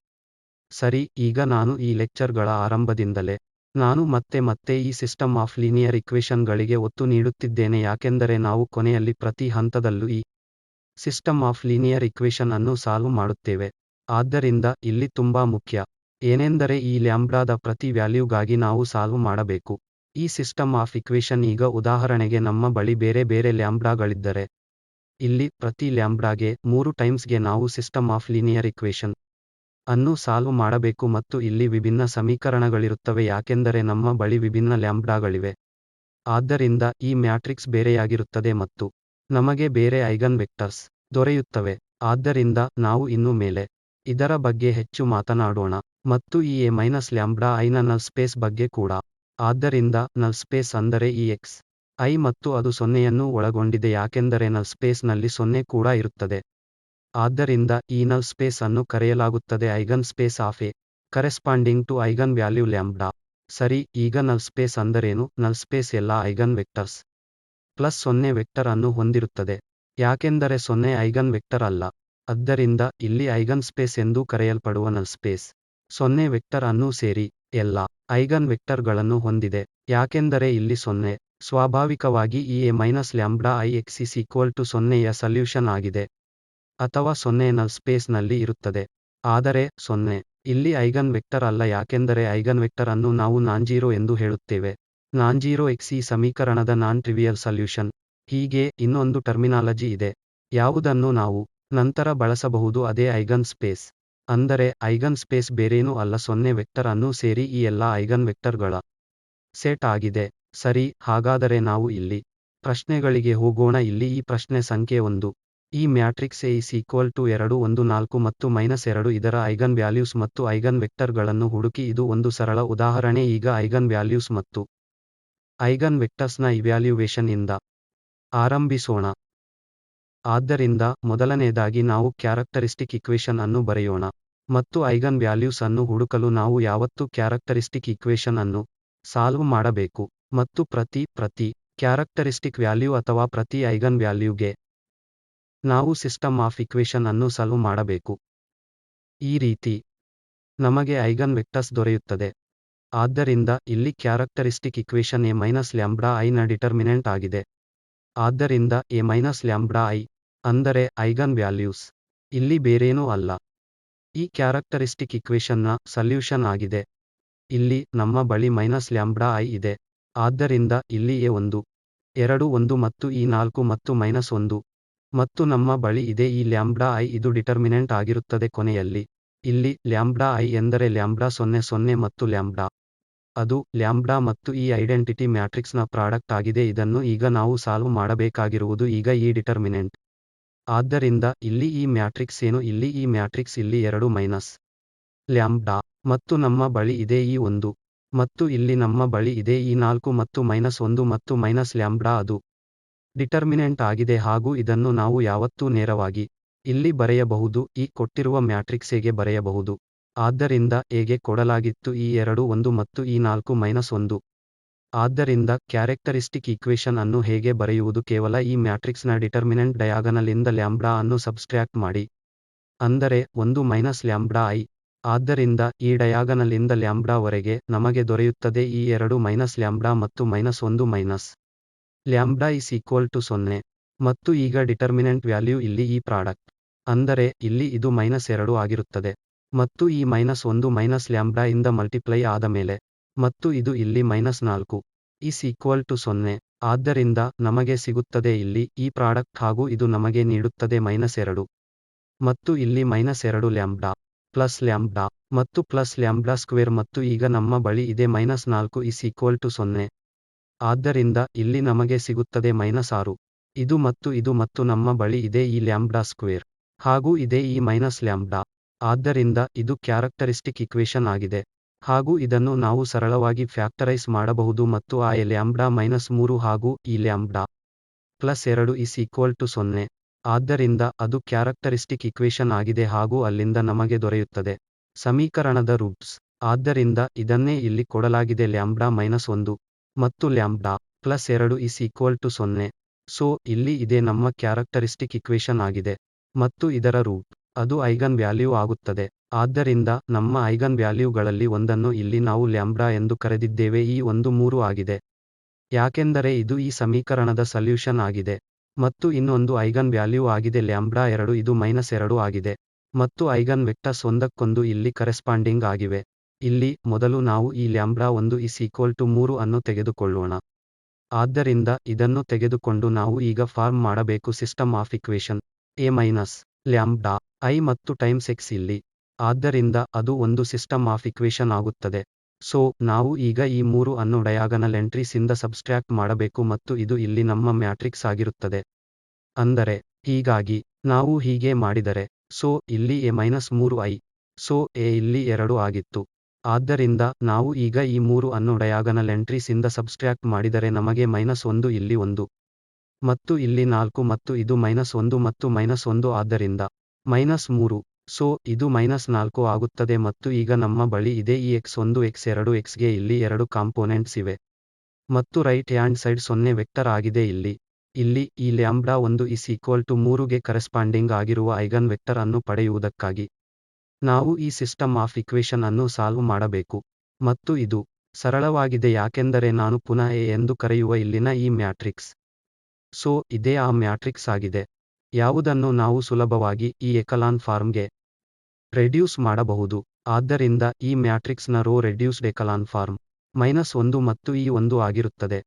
ಸರಿ, ಈಗ ನಾನು ಈ ಲೆಕ್ಚರ್ಗಳ ಆರಂಭದಿಂದಲೇ ನಾನು ಮತ್ತೆ ಈ ಸಿಸ್ಟಮ್ ಆಫ್ ಲೀನಿಯರ್ ಇಕ್ವೇಷನ್ಗಳಿಗೆ ಒತ್ತು ನೀಡುತ್ತಿದ್ದೇನೆ, ಯಾಕೆಂದರೆ ನಾವು ಕೊನೆಯಲ್ಲಿ ಪ್ರತಿ ಹಂತದಲ್ಲೂ ಈ ಸಿಸ್ಟಮ್ ಆಫ್ ಲೀನಿಯರ್ ಇಕ್ವೇಷನ್ ಅನ್ನು ಸಾಲ್ವ್ ಮಾಡುತ್ತೇವೆ. ಆದ್ದರಿಂದ ಇಲ್ಲಿ ತುಂಬಾ ಮುಖ್ಯ ಏನೆಂದರೆ ಈ ಲ್ಯಾಂಬ್ಡಾದ ಪ್ರತಿ ವ್ಯಾಲ್ಯೂಗಾಗಿ ನಾವು ಸಾಲ್ವ್ ಮಾಡಬೇಕು ಈ ಸಿಸ್ಟಮ್ ಆಫ್ ಇಕ್ವೇಷನ್. ಈಗ ಉದಾಹರಣೆಗೆ ನಮ್ಮ ಬಳಿ ಬೇರೆ ಬೇರೆ ಲ್ಯಾಂಬ್ಡಾಗಳಿದ್ದರೆ ಇಲ್ಲಿ ಪ್ರತಿ ಲ್ಯಾಂಬ್ಡಾಗೆ 3 ಟೈಮ್ಸ್ಗೆ ನಾವು ಸಿಸ್ಟಮ್ ಆಫ್ ಲೀನಿಯರ್ ಇಕ್ವೇಷನ್ ಅನ್ನು ಸಾಲ್ವ್ ಮಾಡಬೇಕು ಮತ್ತು ಇಲ್ಲಿ ವಿಭಿನ್ನ ಸಮೀಕರಣಗಳಿರುತ್ತವೆ, ಯಾಕೆಂದರೆ ನಮ್ಮ ಬಳಿ ವಿಭಿನ್ನ ಲ್ಯಾಂಬ್ಡಾಗಳಿವೆ. ಆದ್ದರಿಂದ ಈ ಮ್ಯಾಟ್ರಿಕ್ಸ್ ಬೇರೆಯಾಗಿರುತ್ತದೆ ಮತ್ತು ನಮಗೆ ಬೇರೆ ಐಗನ್ ವೆಕ್ಟರ್ಸ್ ದೊರೆಯುತ್ತವೆ. ಆದ್ದರಿಂದ ನಾವು ಇನ್ನು ಮೇಲೆ ಇದರ ಬಗ್ಗೆ ಹೆಚ್ಚು ಮಾತನಾಡೋಣ ಮತ್ತು ಈ A-λI ನ ನಲ್ ಸ್ಪೇಸ್ ಬಗ್ಗೆ ಕೂಡ. ಆದ್ದರಿಂದ ನಲ್ ಸ್ಪೇಸ್ ಅಂದರೆ ಈ x I ಮತ್ತು ಅದು 0ಯನ್ನು ಒಳಗೊಂಡಿದೆ, ಯಾಕೆಂದರೆ ನಲ್ ಸ್ಪೇಸ್ನಲ್ಲಿ 0 ಕೂಡ ಇರುತ್ತದೆ. ಆದ್ದರಿಂದ ಈ ನಲ್ ಸ್ಪೇಸ್ ಅನ್ನು ಕರೆಯಲಾಗುತ್ತದೆ eigen space of A corresponding to eigen value lambda. ಸರಿ, ಈಗ ನಲ್ ಸ್ಪೇಸ್ ಅಂದರೇನು? ನಲ್ ಸ್ಪೇಸ್ ಎಲ್ಲ ಐಗನ್ ವೆಕ್ಟರ್ಸ್ ಪ್ಲಸ್ 0 ವೆಕ್ಟರ್ ಅನ್ನು ಹೊಂದಿರುತ್ತದೆ, ಯಾಕೆಂದರೆ 0 ಐಗನ್ ವೆಕ್ಟರ್ ಅಲ್ಲ. ಆದ್ದರಿಂದ ಇಲ್ಲಿ ಐಗನ್ ಸ್ಪೇಸ್ ಎಂದೂ ಕರೆಯಲ್ಪಡುವ ನಲ್ ಸ್ಪೇಸ್ 0 ವೆಕ್ಟರ್ ಅನ್ನು ಸೇರಿ ಎಲ್ಲ ಐಗನ್ ವೆಕ್ಟರ್ಗಳನ್ನು ಹೊಂದಿದೆ, ಯಾಕೆಂದರೆ ಇಲ್ಲಿ 0 ಸ್ವಾಭಾವಿಕವಾಗಿ ಈ A-λI x 0 ಯ ಸಲ್ಯೂಷನ್ ಆಗಿದೆ, ಅಥವಾ 0 ನಲ್ ಸ್ಪೇಸ್ನಲ್ಲಿ ಇರುತ್ತದೆ. ಆದರೆ 0 ಇಲ್ಲಿ ಐಗನ್ ವೆಕ್ಟರ್ ಅಲ್ಲ, ಯಾಕೆಂದರೆ ಐಗನ್ ವೆಕ್ಟರ್ ಅನ್ನು ನಾವು ನಾನ್ಜೀರೋ ಎಂದು ಹೇಳುತ್ತೇವೆ. ನಾನ್ಜೀರೋ x ಈ ಸಮೀಕರಣದ ನಾನ್ ಟ್ರಿವಿಯಲ್ ಸಲ್ಯೂಷನ್. ಹೀಗೆ ಇನ್ನೊಂದು ಟರ್ಮಿನಾಲಜಿ ಇದೆ ಯಾವುದನ್ನು ನಾವು ನಂತರ ಬಳಸಬಹುದು, ಅದೇ ಐಗನ್ ಸ್ಪೇಸ್. ಅಂದರೆ ಐಗನ್ ಸ್ಪೇಸ್ ಬೇರೇನೂ ಅಲ್ಲ, 0 ವೆಕ್ಟರ್ ಅನ್ನು ಸೇರಿ ಈ ಎಲ್ಲ ಐಗನ್ ವೆಕ್ಟರ್ಗಳ ಸೆಟ್ ಆಗಿದೆ. ಸರಿ, ಹಾಗಾದರೆ ನಾವು ಇಲ್ಲಿ ಪ್ರಶ್ನೆಗಳಿಗೆ ಹೋಗೋಣ. ಇಲ್ಲಿ ಈ ಪ್ರಶ್ನೆ ಸಂಖ್ಯೆ 1. ಈ matrix A is equal to 2 1 4 ಮತ್ತು -2 ಇದರ ಐಗನ್ ವ್ಯಾಲ್ಯೂಸ್ ಮತ್ತು ಐಗನ್ ವೆಕ್ಟರ್ಗಳನ್ನು ಹುಡುಕಿ. ಇದು ಒಂದು ಸರಳ ಉದಾಹರಣೆ. ಈಗ ಐಗನ್ ವ್ಯಾಲ್ಯೂಸ್ ಮತ್ತು ಐಗನ್ ವೆಕ್ಟರ್ಸ್ನ ಇವ್ಯಾಲ್ಯೂಯೇಷನ್ ಇಂದ ಆರಂಭಿಸೋಣ. ಆದ್ದರಿಂದ ಮೊದಲನೇದಾಗಿ ನಾವು ಕ್ಯಾರೆಕ್ಟರಿಸ್ಟಿಕ್ ಇಕ್ವೇಶನ್ ಅನ್ನು ಬರೆಯೋಣ ಮತ್ತು ಐಗನ್ ವ್ಯಾಲ್ಯೂಸ್ ಅನ್ನು ಹುಡುಕಲು ನಾವು ಯಾವತ್ತೂ ಕ್ಯಾರೆಕ್ಟರಿಸ್ಟಿಕ್ ಇಕ್ವೇಶನ್ ಅನ್ನು ಸಾಲ್ವ್ ಮಾಡಬೇಕು ಮತ್ತು ಪ್ರತಿ ಕ್ಯಾರೆಕ್ಟರಿಸ್ಟಿಕ್ ವ್ಯಾಲ್ಯೂ ಅಥವಾ ಪ್ರತಿ ಐಗನ್ ವ್ಯಾಲ್ಯೂಗೆ ನಾವು ಸಿಸ್ಟಮ್ ಆಫ್ ಇಕ್ವೇಶನ್ ಅನ್ನು ಸಾಲ್ವ್ ಮಾಡಬೇಕು. ಈ ರೀತಿ ನಮಗೆ ಐಗನ್ ವೆಕ್ಟರ್ಸ್ ದೊರೆಯುತ್ತದೆ. ಆದ್ದರಿಂದ ಇಲ್ಲಿ ಕ್ಯಾರೆಕ್ಟರಿಸ್ಟಿಕ್ ಇಕ್ವೇಶನ್ A ನ ಡಿಟರ್ಮಿನೆಂಟ್ ಆಗಿದೆ. ಆದ್ದರಿಂದ A ಅಂದರೆ ಐಗನ್ ವ್ಯಾಲ್ಯೂಸ್ ಇಲ್ಲಿ ಬೇರೇನೂ ಅಲ್ಲ. ಈ ಕ್ಯಾರೆಕ್ಟರಿಸ್ಟಿಕ್ ಇಕ್ವೇಶನ್ನ ಸಲ್ಯೂಷನ್ ಆಗಿದೆ. ಇಲ್ಲಿ ನಮ್ಮ ಬಳಿ -λ ಇದೆ. ಆದ್ದರಿಂದ ಇಲ್ಲಿ A1 2 1 ಮತ್ತು ಈ 4 ಮತ್ತು -1 ಮತ್ತು ನಮ್ಮ ಬಳಿ ಇದೆ ಈ ಇದು ಡಿಟರ್ಮಿನೆಂಟ್ ಆಗಿರುತ್ತದೆ ಕೊನೆಯಲ್ಲಿ. ಇಲ್ಲಿ ಎಂದರೆ 0 0 ಮತ್ತು ಅದು ಮತ್ತು ಈ ಐಡೆಂಟಿಟಿ ಮ್ಯಾಟ್ರಿಕ್ಸ್ನ ಪ್ರಾಡಕ್ಟ್ ಆಗಿದೆ. ಇದನ್ನು ಈಗ ನಾವು ಸಾಲ್ವ್ ಮಾಡಬೇಕಾಗಿರುವುದು ಈಗ ಈ ಡಿಟರ್ಮಿನೆಂಟ್. ಆದ್ದರಿಂದ ಇಲ್ಲಿ ಈ ಮ್ಯಾಟ್ರಿಕ್ಸ್ ಏನು? ಇಲ್ಲಿ ಈ ಮ್ಯಾಟ್ರಿಕ್ಸ್ ಇಲ್ಲಿ 2 ಮತ್ತು ನಮ್ಮ ಬಳಿ ಇದೆ ಈ 1 ಮತ್ತು ಇಲ್ಲಿ ನಮ್ಮ ಬಳಿ ಇದೆ ಈ 4 ಮತ್ತು -1 ಮತ್ತು ಅದು ಡಿಟರ್ಮಿನೆಂಟ್ ಆಗಿದೆ. ಹಾಗೂ ಇದನ್ನು ನಾವು ಯಾವತ್ತೂ ನೇರವಾಗಿ ಇಲ್ಲಿ ಬರೆಯಬಹುದು. ಈ ಕೊಟ್ಟಿರುವ ಮ್ಯಾಟ್ರಿಕ್ಸ್ Aಗೆ ಬರೆಯಬಹುದು. ಆದ್ದರಿಂದ Aಗೆ ಕೊಡಲಾಗಿತ್ತು ಈ 2 1 ಮತ್ತು ಈ 4 -1. ಆದ್ದರಿಂದ ಕ್ಯಾರೆಕ್ಟರಿಸ್ಟಿಕ್ ಇಕ್ವೇಶನ್ ಅನ್ನು ಹೇಗೆ ಬರೆಯುವುದು? ಕೇವಲ ಈ ಮ್ಯಾಟ್ರಿಕ್ಸ್ನ ಡಿಟರ್ಮಿನೆಂಟ್ ಡಯಾಗನಲ್ ಇಂದ ಅನ್ನು ಸಬ್ಸ್ಟ್ರ್ಯಾಕ್ಟ್ ಮಾಡಿ. ಅಂದರೆ 1 ಆದ್ದರಿಂದ ಈ ಡಯಾಗನಲ್ ಇಂದ ವರೆಗೆ ನಮಗೆ ದೊರೆಯುತ್ತದೆ ಈ 2 ಮತ್ತು -1 is equal to 0. ಮತ್ತು ಈಗ ಡಿಟರ್ಮಿನೆಂಟ್ ವ್ಯಾಲ್ಯೂ ಇಲ್ಲಿ ಈ ಪ್ರಾಡಕ್ಟ್. ಅಂದರೆ ಇಲ್ಲಿ ಇದು -2 ಆಗಿರುತ್ತದೆ. ಮತ್ತು ಈ -1 ಇಂದ ಮಲ್ಟಿಪ್ಲೈ ಆದ ಮೇಲೆ ಮತ್ತು ಇದು ಇಲ್ಲಿ -4 is equal to 0. ಆದ್ದರಿಂದ ನಮಗೆ ಸಿಗುತ್ತದೆ ಇಲ್ಲಿ ಈ ಪ್ರಾಡಕ್ಟ್ ಹಾಗೂ ಇದು ನಮಗೆ ನೀಡುತ್ತದೆ -2 ಮತ್ತು ಇಲ್ಲಿ -2 ಪ್ಲಸ್ ಮತ್ತು ಪ್ಲಸ್ ಸ್ಕ್ವೇರ್ ಮತ್ತು ಈಗ ನಮ್ಮ ಬಳಿ ಇದೆ -4 is equal to 0. ಆದ್ದರಿಂದ ಇಲ್ಲಿ ನಮಗೆ ಸಿಗುತ್ತದೆ -6. ಇದು ಮತ್ತು ನಮ್ಮ ಬಳಿ ಇದೆ ಈ ಸ್ಕ್ವೇರ್ ಹಾಗೂ ಇದೆ ಈ -. ಆದ್ದರಿಂದ ಇದು ಕ್ಯಾರೆಕ್ಟರಿಸ್ಟಿಕ್ ಇಕ್ವೇಶನ್ ಆಗಿದೆ. ಹಾಗೂ ಇದನ್ನು ನಾವು ಸರಳವಾಗಿ ಫ್ಯಾಕ್ಟರೈಸ್ ಮಾಡಬಹುದು ಮತ್ತು ಆ -3 ಹಾಗೂ ಈ +2 is equal to 0. ಆದ್ದರಿಂದ ಅದು ಕ್ಯಾರೆಕ್ಟರಿಸ್ಟಿಕ್ ಇಕ್ವೇಶನ್ ಆಗಿದೆ ಹಾಗೂ ಅಲ್ಲಿಂದ ನಮಗೆ ದೊರೆಯುತ್ತದೆ ಸಮೀಕರಣದ ರೂಟ್ಸ್. ಆದ್ದರಿಂದ ಇದನ್ನೇ ಇಲ್ಲಿ ಕೊಡಲಾಗಿದೆ -1 ಮತ್ತು +2 is equal to 0. ಸೊ ಇಲ್ಲಿ ಇದೆ ನಮ್ಮ ಕ್ಯಾರೆಕ್ಟರಿಸ್ಟಿಕ್ ಇಕ್ವೇಶನ್ ಆಗಿದೆ ಮತ್ತು ಇದರ ರೂಟ್ ಅದು ಐಗನ್ ವ್ಯಾಲ್ಯೂ ಆಗುತ್ತದೆ. ಆದ್ದರಿಂದ ನಮ್ಮ ಐಗನ್ ವ್ಯಾಲ್ಯೂಗಳಲ್ಲಿ ಒಂದನ್ನು ಇಲ್ಲಿ ನಾವು ಎಂದು ಕರೆದಿದ್ದೇವೆ. ಈ 3 ಆಗಿದೆ ಯಾಕೆಂದರೆ ಇದು ಈ ಸಮೀಕರಣದ ಸಲ್ಯೂಷನ್ ಆಗಿದೆ. ಮತ್ತು ಇನ್ನೊಂದು ಐಗನ್ ವ್ಯಾಲ್ಯೂ ಆಗಿದೆ 2 ಇದು -2 ಆಗಿದೆ. ಮತ್ತು ಐಗನ್ ವೆಕ್ಟರ್ಸ್ ಒಂದಕ್ಕೊಂದು ಇಲ್ಲಿ ಕರೆಸ್ಪಾಂಡಿಂಗ್ ಆಗಿವೆ. ಇಲ್ಲಿ ಮೊದಲು ನಾವು ಈ 1 is equal to 3 ಅನ್ನು ತೆಗೆದುಕೊಳ್ಳೋಣ. ಆದ್ದರಿಂದ ಇದನ್ನು ತೆಗೆದುಕೊಂಡು ನಾವು ಈಗ ಫಾರ್ಮ್ ಮಾಡಬೇಕು ಸಿಸ್ಟಮ್ ಆಫ್ ಇಕ್ವೇಶನ್ A ಮತ್ತು ಟೈಮ್ಸ್ x ಇಲ್ಲಿ. ಆದ್ದರಿಂದ ಅದು ಒಂದು ಸಿಸ್ಟಮ್ ಆಫ್ ಇಕ್ವೇಶನ್ ಆಗುತ್ತದೆ. ಸೊ ನಾವು ಈಗ ಈ 3 ಅನ್ನು ಡಯಾಗನಲ್ ಎಂಟ್ರೀಸ್ ಇಂದ ಸಬ್ಸ್ಟ್ರ್ಯಾಕ್ಟ್ ಮಾಡಬೇಕು ಮತ್ತು ಇದು ಇಲ್ಲಿ ನಮ್ಮ ಮ್ಯಾಟ್ರಿಕ್ಸ್ ಆಗಿರುತ್ತದೆ. ಅಂದರೆ ಹೀಗಾಗಿ ನಾವು ಹೀಗೆ ಮಾಡಿದರೆ ಸೊ ಇಲ್ಲಿ A-3I. ಸೊ A ಇಲ್ಲಿ 2 ಆಗಿತ್ತು. ಆದ್ದರಿಂದ ನಾವು ಈಗ ಈ 3 ಅನ್ನು ಡಯಾಗನಲ್ ಎಂಟ್ರೀಸ್ ಇಂದ ಸಬ್ಸ್ಟ್ರ್ಯಾಕ್ಟ್ ಮಾಡಿದರೆ ನಮಗೆ -1 ಇಲ್ಲಿ 1 ಮತ್ತು ಇಲ್ಲಿ 4 ಮತ್ತು ಇದು -1 ಮತ್ತು -1 ಆದ್ದರಿಂದ -3. ಸೊ ಇದು -4 ಆಗುತ್ತದೆ ಮತ್ತು ಈಗ ನಮ್ಮ ಬಳಿ ಇದೆ ಈ x1 x2 xಗೆ ಇಲ್ಲಿ 2 ಕಾಂಪೊನೆಂಟ್ಸ್ ಇವೆ. ಮತ್ತು ರೈಟ್ ಹ್ಯಾಂಡ್ ಸೈಡ್ 0 ವೆಕ್ಟರ್ ಆಗಿದೆ ಇಲ್ಲಿ ಈ 1 is equal to 3ಗೆ ಕರೆಸ್ಪಾಂಡಿಂಗ್ ಆಗಿರುವ ಐಗನ್ ವೆಕ್ಟರ್ ಅನ್ನು ಪಡೆಯುವುದಕ್ಕಾಗಿ ನಾವು ಈ ಸಿಸ್ಟಮ್ ಆಫ್ ಇಕ್ವೇಶನ್ ಅನ್ನು ಸಾಲ್ವ್ ಮಾಡಬೇಕು. ಮತ್ತು ಇದು ಸರಳವಾಗಿದೆ ಯಾಕೆಂದರೆ ನಾನು ಪುನಃ A ಎಂದು ಕರೆಯುವ ಇಲ್ಲಿನ ಈ ಮ್ಯಾಟ್ರಿಕ್ಸ್. ಸೊ ಇದೇ ಆ ಮ್ಯಾಟ್ರಿಕ್ಸ್ ಆಗಿದೆ ಯಾವುದನ್ನು ನಾವು ಸುಲಭವಾಗಿ ಈ ಎಕಲಾನ್ ಫಾರ್ಮ್ಗೆ ರೆಡ್ಯೂಸ್ ಮಾಡಬಹುದು. ಆದ್ದರಿಂದ ಈ ಮ್ಯಾಟ್ರಿಕ್ಸ್ನ ರೋ ರೆಡ್ಯೂಸ್ಡ್ ಎಕಲಾನ್ ಫಾರ್ಮ್ -1 ಮತ್ತು ಈ 1 ಆಗಿರುತ್ತದೆ.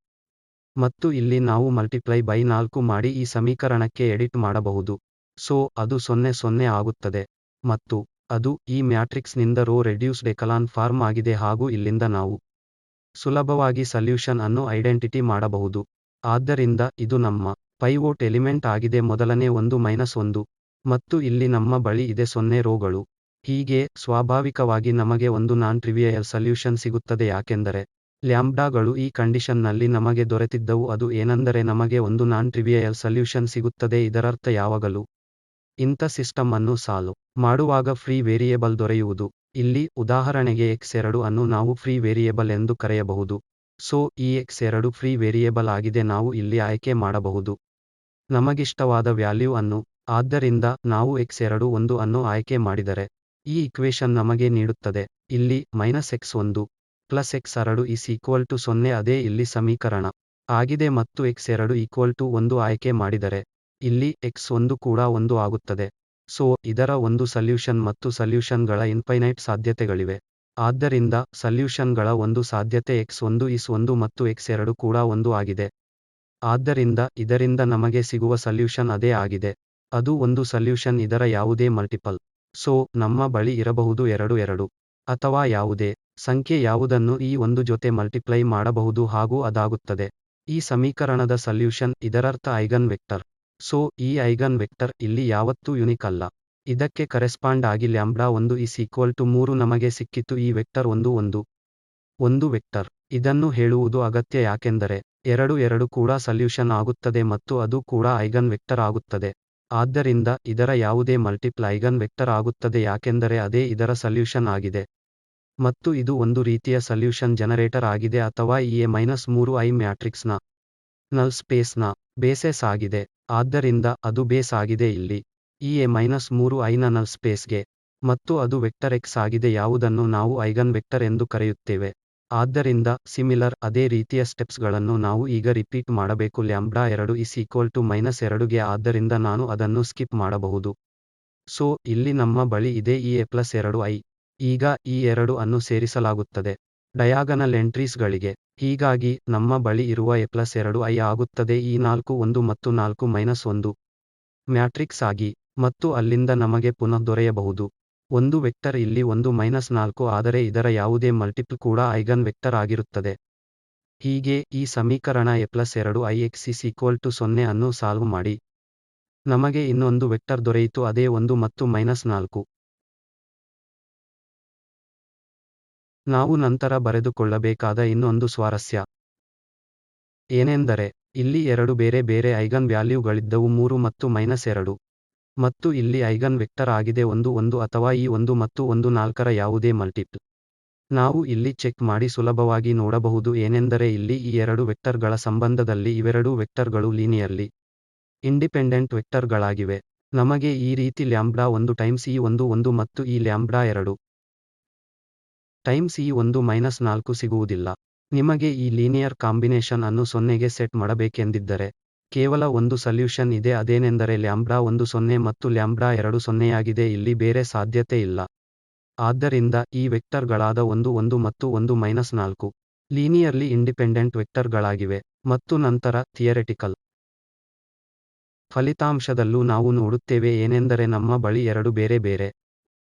ಮತ್ತು ಇಲ್ಲಿ ನಾವು ಮಲ್ಟಿಪ್ಲೈ ಬೈ 4 ಮಾಡಿ ಈ ಸಮೀಕರಣಕ್ಕೆ ಎಡಿಟ್ ಮಾಡಬಹುದು. ಸೊ ಅದು 0 0 ಆಗುತ್ತದೆ ಮತ್ತು ಅದು ಈ ಮ್ಯಾಟ್ರಿಕ್ಸ್ನಿಂದ ರೋ ರೆಡ್ಯೂಸ್ಡ್ ಎಕಲಾನ್ ಫಾರ್ಮ್ ಆಗಿದೆ ಹಾಗೂ ಇಲ್ಲಿಂದ ನಾವು ಸುಲಭವಾಗಿ ಸಲ್ಯೂಷನ್ ಅನ್ನು ಐಡೆಂಟಿಟಿ ಮಾಡಬಹುದು. ಆದ್ದರಿಂದ ಇದು ನಮ್ಮ ಪೈವೋಟ್ ಎಲಿಮೆಂಟ್ ಆಗಿದೆ ಮೊದಲನೇ 1 ಮತ್ತು ಇಲ್ಲಿ ನಮ್ಮ ಬಳಿ ಇದೆ 0 ರೋಗಳು. ಹೀಗೆ ಸ್ವಾಭಾವಿಕವಾಗಿ ನಮಗೆ ಒಂದು ನಾನ್ ಟ್ರಿವಿಯಲ್ ಸಲ್ಯೂಷನ್ ಸಿಗುತ್ತದೆ ಯಾಕೆಂದರೆ ಲ್ಯಾಂಬ್ಡಾಗಳು ಈ ಕಂಡೀಷನ್ನಲ್ಲಿ ನಮಗೆ ದೊರೆತಿದ್ದವು ಅದು ಏನೆಂದರೆ ನಮಗೆ ಒಂದು ನಾನ್ ಟ್ರಿವಿಯಲ್ ಸಲ್ಯೂಷನ್ ಸಿಗುತ್ತದೆ ಇದರರ್ಥ ಯಾವಾಗಲೂ ಇಂಥ ಸಿಸ್ಟಮ್ ಅನ್ನು ಸಾಲ್ವ್ ಮಾಡುವಾಗ ಫ್ರೀ ವೇರಿಯೇಬಲ್ ದೊರೆಯುವುದು. ಇಲ್ಲಿ ಉದಾಹರಣೆಗೆ x2 ಅನ್ನು ನಾವು ಫ್ರೀ ವೇರಿಯೇಬಲ್ ಎಂದು ಕರೆಯಬಹುದು. ಸೊ ಈ x2 ಫ್ರೀ ವೇರಿಯೇಬಲ್ ಆಗಿದೆ ನಾವು ಇಲ್ಲಿ ಆಯ್ಕೆ ಮಾಡಬಹುದು ನಮಗಿಷ್ಟವಾದ ವ್ಯಾಲ್ಯೂ ಅನ್ನು. ಆದ್ದರಿಂದ ನಾವು x2 1 ಅನ್ನು ಆಯ್ಕೆ ಮಾಡಿದರೆ ಈ ಇಕ್ವೇಶನ್ ನಮಗೆ ನೀಡುತ್ತದೆ ಇಲ್ಲಿ -x1 + x2 = 0 ಅದೇ ಇಲ್ಲಿ ಸಮೀಕರಣ ಆಗಿದೆ ಮತ್ತು x2 1 ಆಯ್ಕೆ ಮಾಡಿದರೆ ಇಲ್ಲಿ x1 ಕೂಡ 1 ಆಗುತ್ತದೆ. ಸೊ ಇದರ ಒಂದು ಸಲ್ಯೂಷನ್ ಮತ್ತು ಸಲ್ಯೂಷನ್ಗಳ ಇನ್ಫೈನೈಟ್ ಸಾಧ್ಯತೆಗಳಿವೆ. ಆದ್ದರಿಂದ ಸಲ್ಯೂಷನ್ಗಳ ಒಂದು ಸಾಧ್ಯತೆ x1 is 1 ಮತ್ತು x2 ಕೂಡ 1 ಆಗಿದೆ. ಆದ್ದರಿಂದ ಇದರಿಂದ ನಮಗೆ ಸಿಗುವ ಸಲ್ಯೂಷನ್ ಅದೇ ಆಗಿದೆ. ಅದು ಒಂದು ಸಲ್ಯೂಷನ್ ಇದರ ಯಾವುದೇ ಮಲ್ಟಿಪಲ್. ಸೊ ನಮ್ಮ ಬಳಿ ಇರಬಹುದು 2 ಅಥವಾ ಯಾವುದೇ ಸಂಖ್ಯೆ ಯಾವುದನ್ನು ಈ ಒಂದು ಜೊತೆ ಮಲ್ಟಿಪ್ಲೈ ಮಾಡಬಹುದು ಹಾಗೂ ಅದಾಗುತ್ತದೆ ಈ ಸಮೀಕರಣದ ಸಲ್ಯೂಷನ್ ಇದರರ್ಥ ಐಗನ್ ವೆಕ್ಟರ್. ಸೊ ಈ ಐಗನ್ ವೆಕ್ಟರ್ ಇಲ್ಲಿ ಯಾವತ್ತೂ ಯುನಿಕ್ ಅಲ್ಲ. ಇದಕ್ಕೆ ಕರೆಸ್ಪಾಂಡ್ ಆಗಿ λ1 = 3 ನಮಗೆ ಸಿಕ್ಕಿತು ಈ ವೆಕ್ಟರ್ ಒಂದು ವೆಕ್ಟರ್. ಇದನ್ನು ಹೇಳುವುದು ಅಗತ್ಯ ಯಾಕೆಂದರೆ 2 ಕೂಡ ಸಲ್ಯೂಷನ್ ಆಗುತ್ತದೆ ಮತ್ತು ಅದು ಕೂಡ ಐಗನ್ ವೆಕ್ಟರ್ ಆಗುತ್ತದೆ. ಆದ್ದರಿಂದ ಇದರ ಯಾವುದೇ ಮಲ್ಟಿಪಲ್ ಐಗನ್ ವೆಕ್ಟರ್ ಆಗುತ್ತದೆ ಯಾಕೆಂದರೆ ಅದೇ ಇದರ ಸಲ್ಯೂಷನ್ ಆಗಿದೆ. ಮತ್ತು ಇದು ಒಂದು ರೀತಿಯ ಸಲ್ಯೂಷನ್ ಜನರೇಟರ್ ಆಗಿದೆ ಅಥವಾ ಈ A-3I ಮ್ಯಾಟ್ರಿಕ್ಸ್ನ ನಲ್ ಸ್ಪೇಸ್ನ ಬೇಸಸ್ ಆಗಿದೆ. ಆದ್ದರಿಂದ ಅದು ಬೇಸ್ ಆಗಿದೆ ಇಲ್ಲಿ ಈ A-3I ನ ನಲ್ ಸ್ಪೇಸ್ಗೆ ಮತ್ತು ಅದು ವೆಕ್ಟರ್ x ಆಗಿದೆ ಯಾವುದನ್ನು ನಾವು ಐಗನ್ ವೆಕ್ಟರ್ ಎಂದು ಕರೆಯುತ್ತೇವೆ. ಆದ್ದರಿಂದ ಸಿಮಿಲರ್ ಅದೇ ರೀತಿಯ ಸ್ಟೆಪ್ಸ್ಗಳನ್ನು ನಾವು ಈಗ ರಿಪೀಟ್ ಮಾಡಬೇಕು λ2 = -2 ಗೆ ಆದ್ದರಿಂದ ನಾನು ಅದನ್ನು ಸ್ಕಿಪ್ ಮಾಡಬಹುದು. ಸೊ ಇಲ್ಲಿ ನಮ್ಮ ಬಳಿ ಇದೆ ಈ A+2I. ಈಗ ಈ 2 ಅನ್ನು ಸೇರಿಸಲಾಗುತ್ತದೆ ಡಯಾಗನಲ್ ಎಂಟ್ರೀಸ್ಗಳಿಗೆ. ಹೀಗಾಗಿ ನಮ್ಮ ಬಳಿ ಇರುವ A+2I ಆಗುತ್ತದೆ ಈ 4 1 ಮತ್ತು 4 1 ಮ್ಯಾಟ್ರಿಕ್ಸ್ ಆಗಿ. ಮತ್ತು ಅಲ್ಲಿಂದ ನಮಗೆ ಪುನಃ ದೊರೆಯಬಹುದು ಒಂದು ವೆಕ್ಟರ್ ಇಲ್ಲಿ 1 4 ಆದರೆ ಇದರ ಯಾವುದೇ ಮಲ್ಟಿಪಲ್ ಕೂಡ ಐಗನ್ ವೆಕ್ಟರ್ ಆಗಿರುತ್ತದೆ. ಹೀಗೆ ಈ ಸಮೀಕರಣ A+2IX = 0 ಅನ್ನು ಸಾಲ್ವ್ ಮಾಡಿ ನಮಗೆ ಇನ್ನೊಂದು ವೆಕ್ಟರ್ ದೊರೆಯಿತು ಅದೇ 1 ಮತ್ತು -4. ನಾವು ನಂತರ ಬರೆದುಕೊಳ್ಳಬೇಕಾದ ಇನ್ನೊಂದು ಸ್ವಾರಸ್ಯ ಏನೆಂದರೆ ಇಲ್ಲಿ 2 ಬೇರೆ ಬೇರೆ ಐಗನ್ ವ್ಯಾಲ್ಯೂಗಳಿದ್ದವು 3 ಮತ್ತು -2. ಮತ್ತು ಇಲ್ಲಿ ಐಗನ್ ವೆಕ್ಟರ್ ಆಗಿದೆ 1 1 ಅಥವಾ ಈ 1 ಮತ್ತು 1 4ರ ಯಾವುದೇ ಮಲ್ಟಿಪಲ್. ನಾವು ಇಲ್ಲಿ ಚೆಕ್ ಮಾಡಿ ಸುಲಭವಾಗಿ ನೋಡಬಹುದು ಏನೆಂದರೆ ಇಲ್ಲಿ ಈ 2 ವೆಕ್ಟರ್ಗಳ ಸಂಬಂಧದಲ್ಲಿ ಇವೆರಡೂ ವೆಕ್ಟರ್ಗಳು ಲೀನಿಯರ್ಲಿ ಇಂಡಿಪೆಂಡೆಂಟ್ ವೆಕ್ಟರ್ಗಳಾಗಿವೆ. ನಮಗೆ ಈ ರೀತಿ λ1 ಟೈಮ್ಸ್ ಈ 1 1 ಮತ್ತು ಈ λ2 ಟೈಮ್ಸ್ ಈ 1 -4 ಸಿಗುವುದಿಲ್ಲ. ನಿಮಗೆ ಈ ಲೀನಿಯರ್ ಕಾಂಬಿನೇಷನ್ ಅನ್ನು 0ಗೆ ಸೆಟ್ ಮಾಡಬೇಕೆಂದಿದ್ದರೆ ಕೇವಲ ಒಂದು ಸಲ್ಯೂಷನ್ ಇದೆ ಅದೇನೆಂದರೆ λ1 0 ಮತ್ತು λ2 0 ಇಲ್ಲಿ ಬೇರೆ ಸಾಧ್ಯತೆ ಇಲ್ಲ. ಆದ್ದರಿಂದ ಈ ವೆಕ್ಟರ್ಗಳಾದ 1 1 ಮತ್ತು 1 -4 ಲೀನಿಯರ್ಲಿ ಇಂಡಿಪೆಂಡೆಂಟ್ ವೆಕ್ಟರ್ಗಳಾಗಿವೆ. ಮತ್ತು ನಂತರ ಥಿಯರೆಟಿಕಲ್ ಫಲಿತಾಂಶದಲ್ಲೂ ನಾವು ನೋಡುತ್ತೇವೆ ಏನೆಂದರೆ ನಮ್ಮ ಬಳಿ 2 ಬೇರೆ ಬೇರೆ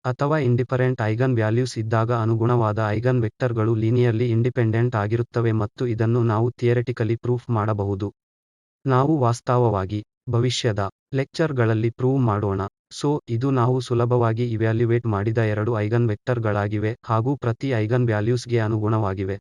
ಅಥವಾ ಇಂಡಿಫರೆಂಟ್ ಐಗನ್ ವ್ಯಾಲ್ಯೂಸ್ ಇದ್ದಾಗ ಅನುಗುಣವಾದ ಐಗನ್ ವೆಕ್ಟರ್ಗಳು ಲೀನಿಯರ್ಲಿ ಇಂಡಿಪೆಂಡೆಂಟ್ ಆಗಿರುತ್ತವೆ ಮತ್ತು ಇದನ್ನು ನಾವು ಥಿಯರೆಟಿಕಲಿ ಪ್ರೂಫ್ ಮಾಡಬಹುದು. ನಾವು ವಾಸ್ತವವಾಗಿ ಭವಿಷ್ಯದ ಲೆಕ್ಚರ್ಗಳಲ್ಲಿ ಪ್ರೂವ್ ಮಾಡೋಣ. ಸೊ ಇದು ನಾವು ಸುಲಭವಾಗಿ ಇವ್ಯಾಲ್ಯುವೇಟ್ ಮಾಡಿದ 2 ಐಗನ್ ವೆಕ್ಟರ್ಗಳಾಗಿವೆ ಹಾಗೂ ಪ್ರತಿ ಐಗನ್ ವ್ಯಾಲ್ಯೂಸ್ಗೆ ಅನುಗುಣವಾಗಿವೆ.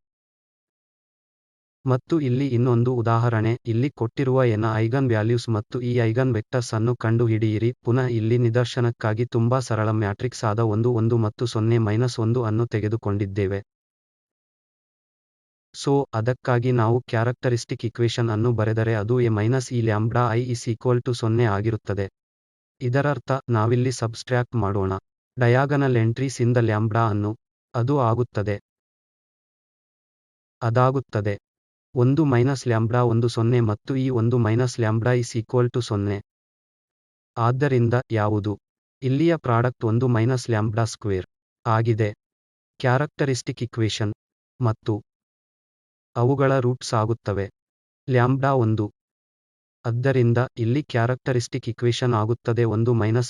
ಮತ್ತು ಇಲ್ಲಿ ಇನ್ನೊಂದು ಉದಾಹರಣೆ ಇಲ್ಲಿ ಕೊಟ್ಟಿರುವ n ಐಗನ್ ವ್ಯಾಲ್ಯೂಸ್ ಮತ್ತು ಈ ಐಗನ್ ವೆಕ್ಟರ್ಸ್ ಅನ್ನು ಕಂಡುಹಿಡಿಯಿರಿ. ಪುನಃ ಇಲ್ಲಿ ನಿದರ್ಶನಕ್ಕಾಗಿ ತುಂಬಾ ಸರಳ ಮ್ಯಾಟ್ರಿಕ್ಸ್ ಆದ 1 1 ಮತ್ತು 0 1 ಅನ್ನು ತೆಗೆದುಕೊಂಡಿದ್ದೇವೆ. ಸೊ ಅದಕ್ಕಾಗಿ ನಾವು ಕ್ಯಾರೆಕ್ಟರಿಸ್ಟಿಕ್ ಇಕ್ವೇಶನ್ ಅನ್ನು ಬರೆದರೆ ಅದು ಈ λI = 0 ಆಗಿರುತ್ತದೆ. ಇದರರ್ಥ ನಾವಿಲ್ಲಿ ಸಬ್ಸ್ಟ್ರ್ಯಾಕ್ಟ್ ಮಾಡೋಣ ಡಯಾಗನಲ್ ಎಂಟ್ರೀಸ್ ಇಂದ ಅನ್ನು ಅದು ಆಗುತ್ತದೆ ಅದಾಗುತ್ತದೆ 1 -λ1 0 ಮತ್ತು ಈ 1 λ = 0. ಆದ್ದರಿಂದ ಯಾವುದು ಇಲ್ಲಿಯ ಪ್ರಾಡಕ್ಟ್ 1 λ² ಆಗಿದೆ. ಕ್ಯಾರೆಕ್ಟರಿಸ್ಟಿಕ್ ಇಕ್ವೇಶನ್ ಮತ್ತು ಅವುಗಳ ರೂಟ್ಸ್ ಆಗುತ್ತವೆ λ1. ಆದ್ದರಿಂದ ಇಲ್ಲಿ ಕ್ಯಾರೆಕ್ಟರಿಸ್ಟಿಕ್ ಇಕ್ವೇಶನ್ ಆಗುತ್ತದೆ 1 λ²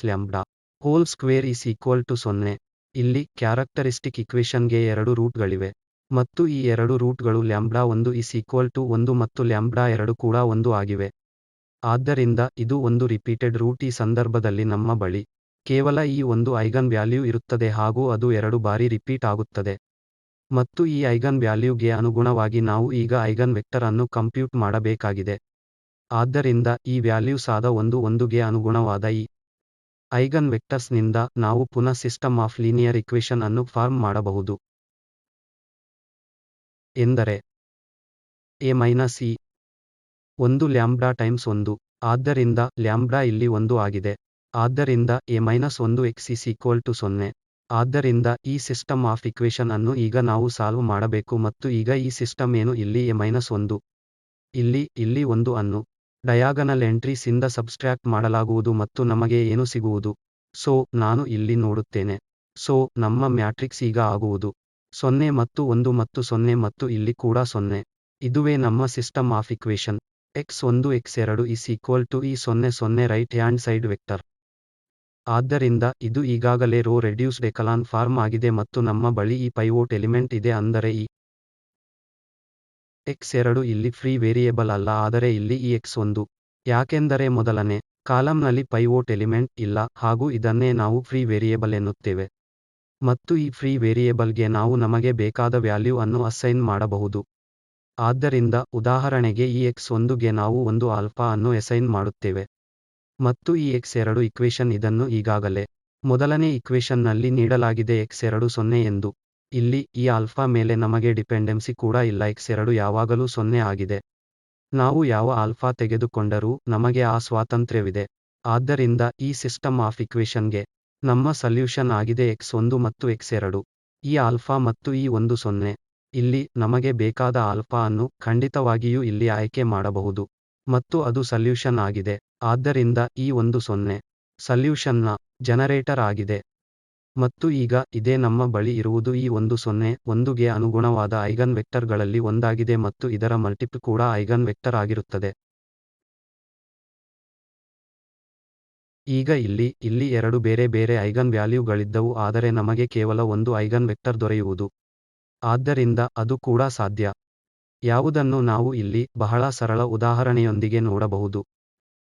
= 0. ಇಲ್ಲಿ ಕ್ಯಾರೆಕ್ಟರಿಸ್ಟಿಕ್ ಇಕ್ವೇಶನ್ಗೆ 2 ರೂಟ್ಗಳಿವೆ ಮತ್ತು ಈ 2 ರೂಟ್ಗಳು λ1 = 1 ಮತ್ತು λ2 ಕೂಡ 1 ಆಗಿವೆ. ಆದ್ದರಿಂದ ಇದು ಒಂದು ರಿಪೀಟೆಡ್ ರೂಟ್. ಈ ಸಂದರ್ಭದಲ್ಲಿ ನಮ್ಮ ಬಳಿ ಕೇವಲ ಈ ಒಂದು ಐಗನ್ ವ್ಯಾಲ್ಯೂ ಇರುತ್ತದೆ ಹಾಗೂ ಅದು 2 ಬಾರಿ ರಿಪೀಟ್ ಆಗುತ್ತದೆ. ಮತ್ತು ಈ ಐಗನ್ ವ್ಯಾಲ್ಯೂಗೆ ಅನುಗುಣವಾಗಿ ನಾವು ಈಗ ಐಗನ್ ವೆಕ್ಟರ್ ಅನ್ನು ಕಂಪ್ಯೂಟ್ ಮಾಡಬೇಕಾಗಿದೆ. ಆದ್ದರಿಂದ ಈ ವ್ಯಾಲ್ಯೂಸ್ ಆದ 1 ಗೆ ಅನುಗುಣವಾದ ಈ ಐಗನ್ ವೆಕ್ಟರ್ಸ್ನಿಂದ ನಾವು ಪುನಃ ಸಿಸ್ಟಮ್ ಆಫ್ ಲೀನಿಯರ್ ಇಕ್ವೇಶನ್ ಅನ್ನು ಫಾರ್ಮ್ ಮಾಡಬಹುದು. ಎಂದರೆ ಎ ಮೈನಸ್ ಈ 1 ಲ್ಯಾಂಬ್ಡಾ ಟೈಮ್ಸ್ 1. ಆದ್ದರಿಂದ ಲ್ಯಾಂಬ್ಡಾ ಇಲ್ಲಿ 1 ಆಗಿದೆ. ಆದ್ದರಿಂದ A minus 1 x is equal to 0. ಆದ್ದರಿಂದ ಈ ಸಿಸ್ಟಮ್ ಆಫ್ ಇಕ್ವೇಶನ್ ಅನ್ನು ಈಗ ನಾವು ಸಾಲ್ವ್ ಮಾಡಬೇಕು ಮತ್ತು ಈಗ ಈ ಸಿಸ್ಟಮ್ ಏನು ಇಲ್ಲಿ ಎ ಮೈನಸ್ 1 ಇಲ್ಲಿ 1 ಅನ್ನು ಡಯಾಗನಲ್ ಎಂಟ್ರೀಸ್ ಇಂದ ಸಬ್ಸ್ಟ್ರ್ಯಾಕ್ಟ್ ಮಾಡಲಾಗುವುದು ಮತ್ತು ನಮಗೆ ಏನು ಸಿಗುವುದು. ಸೊ ನಾನು ಇಲ್ಲಿ ನೋಡುತ್ತೇನೆ. ಸೊ ನಮ್ಮ ಮ್ಯಾಟ್ರಿಕ್ಸ್ ಈಗ ಆಗುವುದು 0 ಮತ್ತು 1 ಮತ್ತು 0 ಮತ್ತು ಇಲ್ಲಿ ಕೂಡ 0. ಇದುವೇ ನಮ್ಮ system of equation. x1 x2 is equal to ಈ 0 0 ರೈಟ್ ಹ್ಯಾಂಡ್ ಸೈಡ್ ವೆಕ್ಟರ್. ಆದ್ದರಿಂದ ಇದು ಈಗಾಗಲೇ ರೋ ರೆಡ್ಯೂಸ್ಡ್ ಎಕಲಾನ್ ಫಾರ್ಮ್ ಆಗಿದೆ ಮತ್ತು ನಮ್ಮ ಬಳಿ ಈ ಪೈವೋಟ್ ಎಲಿಮೆಂಟ್ ಇದೆ. ಅಂದರೆ ಈ x2 ಇಲ್ಲಿ ಫ್ರೀ ವೇರಿಯೇಬಲ್ ಅಲ್ಲ ಆದರೆ ಇಲ್ಲಿ ಈ x1. ಯಾಕೆಂದರೆ ಮೊದಲನೇ ಕಾಲಮ್ನಲ್ಲಿ ಪೈವೋಟ್ ಎಲಿಮೆಂಟ್ ಇಲ್ಲ ಹಾಗೂ ಇದನ್ನೇ ನಾವು ಫ್ರೀ ವೇರಿಯೇಬಲ್ ಎನ್ನುತ್ತೇವೆ. ಮತ್ತು ಈ ಫ್ರೀ ವೇರಿಯೇಬಲ್ಗೆ ನಾವು ನಮಗೆ ಬೇಕಾದ ವ್ಯಾಲ್ಯೂ ಅನ್ನು ಅಸೈನ್ ಮಾಡಬಹುದು. ಆದ್ದರಿಂದ ಉದಾಹರಣೆಗೆ ಈ x1ಗೆ ನಾವು ಒಂದು ಆಲ್ಫಾ ಅನ್ನು ಅಸೈನ್ ಮಾಡುತ್ತೇವೆ. ಮತ್ತು ಈ x2 ಇಕ್ವೇಶನ್ ಇದನ್ನು ಈಗಾಗಲೇ ಮೊದಲನೇ ಇಕ್ವೇಶನ್ನಲ್ಲಿ ನೀಡಲಾಗಿದೆ x2 0 ಎಂದು. ಇಲ್ಲಿ ಈ ಆಲ್ಫಾ ಮೇಲೆ ನಮಗೆ ಡಿಪೆಂಡೆನ್ಸಿ ಕೂಡ ಇಲ್ಲ. x2 ಯಾವಾಗಲೂ 0 ಆಗಿದೆ. ನಾವು ಯಾವ ಆಲ್ಫಾ ತೆಗೆದುಕೊಂಡರೂ ನಮಗೆ ಆ ಸ್ವಾತಂತ್ರ್ಯವಿದೆ. ಆದ್ದರಿಂದ ಈ ಸಿಸ್ಟಮ್ ಆಫ್ ಇಕ್ವೇಶನ್ಗೆ ನಮ್ಮ ಸಲ್ಯೂಷನ್ ಆಗಿದೆ x1 ಮತ್ತು x2. ಈ ಆಲ್ಫಾ ಮತ್ತು ಈ 1 0. ಇಲ್ಲಿ ನಮಗೆ ಬೇಕಾದ ಆಲ್ಫಾ ಅನ್ನು ಖಂಡಿತವಾಗಿಯೂ ಇಲ್ಲಿ ಆಯ್ಕೆ ಮಾಡಬಹುದು ಮತ್ತು ಅದು ಸಲ್ಯೂಷನ್ ಆಗಿದೆ. ಆದ್ದರಿಂದ ಈ 1 0 ಸಲ್ಯೂಷನ್ನ ಜನರೇಟರ್ ಆಗಿದೆ. ಮತ್ತು ಈಗ ಇದೇ ನಮ್ಮ ಬಳಿ ಇರುವುದು ಈ 1 0 1ಗೆ ಅನುಗುಣವಾದ ಐಗನ್ ವೆಕ್ಟರ್ಗಳಲ್ಲಿ ಒಂದಾಗಿದೆ ಮತ್ತು ಇದರ ಮಲ್ಟಿಪಲ್ ಕೂಡ ಐಗನ್ ವೆಕ್ಟರ್ ಆಗಿರುತ್ತದೆ. ಈಗ ಇಲ್ಲಿ 2 ಬೇರೆ ಬೇರೆ ಐಗನ್ ವ್ಯಾಲ್ಯೂಗಳಿದ್ದವು ಆದರೆ ನಮಗೆ ಕೇವಲ ಒಂದು ಐಗನ್ ವೆಕ್ಟರ್ ದೊರೆಯುವುದು. ಆದ್ದರಿಂದ ಅದು ಕೂಡ ಸಾಧ್ಯ. ಯಾವುದನ್ನು ನಾವು ಇಲ್ಲಿ ಬಹಳ ಸರಳ ಉದಾಹರಣೆಯೊಂದಿಗೆ ನೋಡಬಹುದು.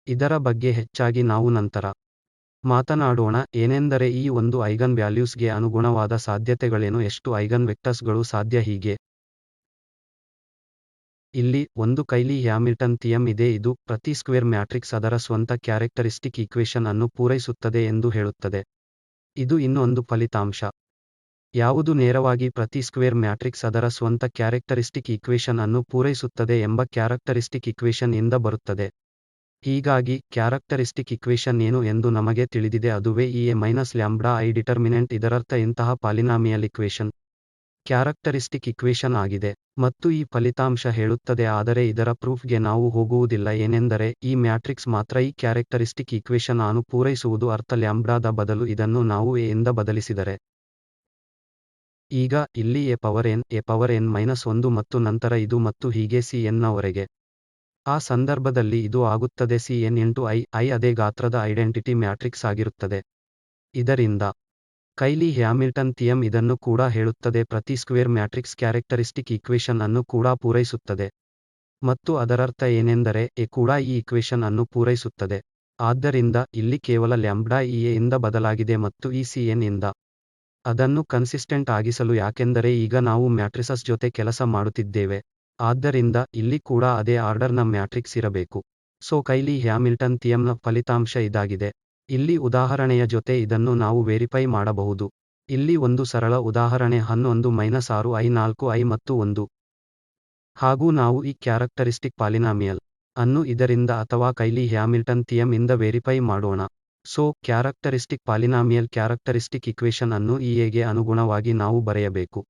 ಇದರ ಬಗ್ಗೆ ಹೆಚ್ಚಾಗಿ ನಾವು ನಂತರ ಮಾತನಾಡೋಣ. ಏನೆಂದರೆ ಈ ಒಂದು ಐಗನ್ ವ್ಯಾಲ್ಯೂಸ್ಗೆ ಅನುಗುಣವಾದ ಸಾಧ್ಯತೆಗಳೇನು, ಎಷ್ಟು ಐಗನ್ ವೆಕ್ಟರ್ಸ್ಗಳು ಸಾಧ್ಯ. ಹೀಗೆ ಇಲ್ಲಿ ಒಂದು ಕೈಲಿ ಹ್ಯಾಮಿಲ್ಟನ್ ಥಿಯಮ್ ಇದೆ. ಇದು ಪ್ರತಿ ಸ್ಕ್ವೇರ್ ಮ್ಯಾಟ್ರಿಕ್ಸ್ ಅದರ ಸ್ವಂತ ಕ್ಯಾರೆಕ್ಟರಿಸ್ಟಿಕ್ ಈಕ್ವೇಶನ್ ಅನ್ನು ಪೂರೈಸುತ್ತದೆ ಎಂದು ಹೇಳುತ್ತದೆ. ಇದು ಇನ್ನೊಂದು ಫಲಿತಾಂಶ. ಯಾವುದು ನೇರವಾಗಿ ಪ್ರತಿ ಸ್ಕ್ವೇರ್ ಮ್ಯಾಟ್ರಿಕ್ಸ್ ಅದರ ಸ್ವಂತ ಕ್ಯಾರೆಕ್ಟರಿಸ್ಟಿಕ್ ಈಕ್ವೇಶನ್ ಅನ್ನು ಪೂರೈಸುತ್ತದೆ ಎಂಬ ಕ್ಯಾರೆಕ್ಟರಿಸ್ಟಿಕ್ ಈಕ್ವೇಶನ್ ಇಂದ ಬರುತ್ತದೆ. ಹೀಗಾಗಿ ಕ್ಯಾರೆಕ್ಟರಿಸ್ಟಿಕ್ ಈಕ್ವೇಶನ್ ಏನು ಎಂದು ನಮಗೆ ತಿಳಿದಿದೆ. ಅದುವೇ ಈ A minus lambda I determinant. ಇದರರ್ಥ ಇಂತಹ ಪಾಲಿನಾಮಿಯಲ್ ಇಕ್ವೇಶನ್ ಕ್ಯಾರೆಕ್ಟರಿಸ್ಟಿಕ್ ಇಕ್ವೇಶನ್ ಆಗಿದೆ. ಮತ್ತು ಈ ಫಲಿತಾಂಶ ಹೇಳುತ್ತದೆ. ಆದರೆ ಇದರ ಪ್ರೂಫ್ಗೆ ನಾವು ಹೋಗುವುದಿಲ್ಲ. ಏನೆಂದರೆ ಈ ಮ್ಯಾಟ್ರಿಕ್ಸ್ ಮಾತ್ರ ಈ ಕ್ಯಾರೆಕ್ಟರಿಸ್ಟಿಕ್ ಈಕ್ವೇಶನ್ ಅನ್ನು ಪೂರೈಸುವುದು. ಅರ್ಥ ಲ್ಯಾಂಬ್ಡಾದ ಬದಲು ಇದನ್ನು ನಾವು ಎ ಇಂದ ಬದಲಿಸಿದರೆ ಈಗ ಇಲ್ಲಿ ಎ ಪವರ್ ಎನ್ ಮೈನಸ್ 1 ಮತ್ತು ನಂತರ ಇದು ಮತ್ತು ಹೀಗೆ Cn ನವರೆಗೆ. ಆ ಸಂದರ್ಭದಲ್ಲಿ ಇದು ಆಗುತ್ತದೆ Cn ಇಂಟು ಐ ಅದೇ ಗಾತ್ರದ ಐಡೆಂಟಿಟಿ ಮ್ಯಾಟ್ರಿಕ್ಸ್ ಆಗಿರುತ್ತದೆ. ಇದರಿಂದ ಕೈಲಿ ಹ್ಯಾಮಿಲ್ಟನ್ ಥಿಯಮ್ ಇದನ್ನು ಕೂಡ ಹೇಳುತ್ತದೆ. ಪ್ರತಿ ಸ್ಕ್ವೇರ್ ಮ್ಯಾಟ್ರಿಕ್ಸ್ ಕ್ಯಾರೆಕ್ಟರಿಸ್ಟಿಕ್ ಈಕ್ವೇಶನ್ ಅನ್ನು ಕೂಡ ಪೂರೈಸುತ್ತದೆ. ಮತ್ತು ಅದರರ್ಥ ಏನೆಂದರೆ ಎ ಕೂಡ ಈ ಈಕ್ವೇಶನ್ ಅನ್ನು ಪೂರೈಸುತ್ತದೆ. ಆದ್ದರಿಂದ ಇಲ್ಲಿ ಕೇವಲ ಲ್ಯಾಂಬ್ಡಾ ಈ ಎ ಇಂದ ಬದಲಾಗಿದೆ ಮತ್ತು ಈ Cn ಇಂದ ಅದನ್ನು ಕನ್ಸಿಸ್ಟೆಂಟ್ ಆಗಿಸಲು. ಯಾಕೆಂದರೆ ಈಗ ನಾವು ಮ್ಯಾಟ್ರಿಸಸ್ ಜೊತೆ ಕೆಲಸ ಮಾಡುತ್ತಿದ್ದೇವೆ. ಆದ್ದರಿಂದ ಇಲ್ಲಿ ಕೂಡ ಅದೇ ಆರ್ಡರ್ನ ಮ್ಯಾಟ್ರಿಕ್ಸ್ ಇರಬೇಕು. ಸೊ ಕೈಲಿ ಹ್ಯಾಮಿಲ್ಟನ್ ಥಿಯಮ್ನ ಫಲಿತಾಂಶ ಇದಾಗಿದೆ. ಇಲ್ಲಿ ಉದಾಹರಣೆಯ ಜೊತೆ ಇದನ್ನು ನಾವು ವೆರಿಫೈ ಮಾಡಬಹುದು. ಇಲ್ಲಿ ಒಂದು ಸರಳ ಉದಾಹರಣೆ 11 6 i 4 i ಮತ್ತು 1. ಹಾಗೂ ನಾವು ಈ ಕ್ಯಾರೆಕ್ಟರಿಸ್ಟಿಕ್ ಪಾಲಿನಾಮಿಯಲ್ ಅನ್ನು ಇದರಿಂದ ಅಥವಾ ಕೈಲಿ ಹ್ಯಾಮಿಲ್ಟನ್ ಥಿಯಮ್ ಇಂದ ವೆರಿಫೈ ಮಾಡೋಣ. So characteristic polynomial characteristic equation ಅನ್ನು ಈ ಎಗೆ ಅನುಗುಣವಾಗಿ ನಾವು ಬರೆಯಬೇಕು.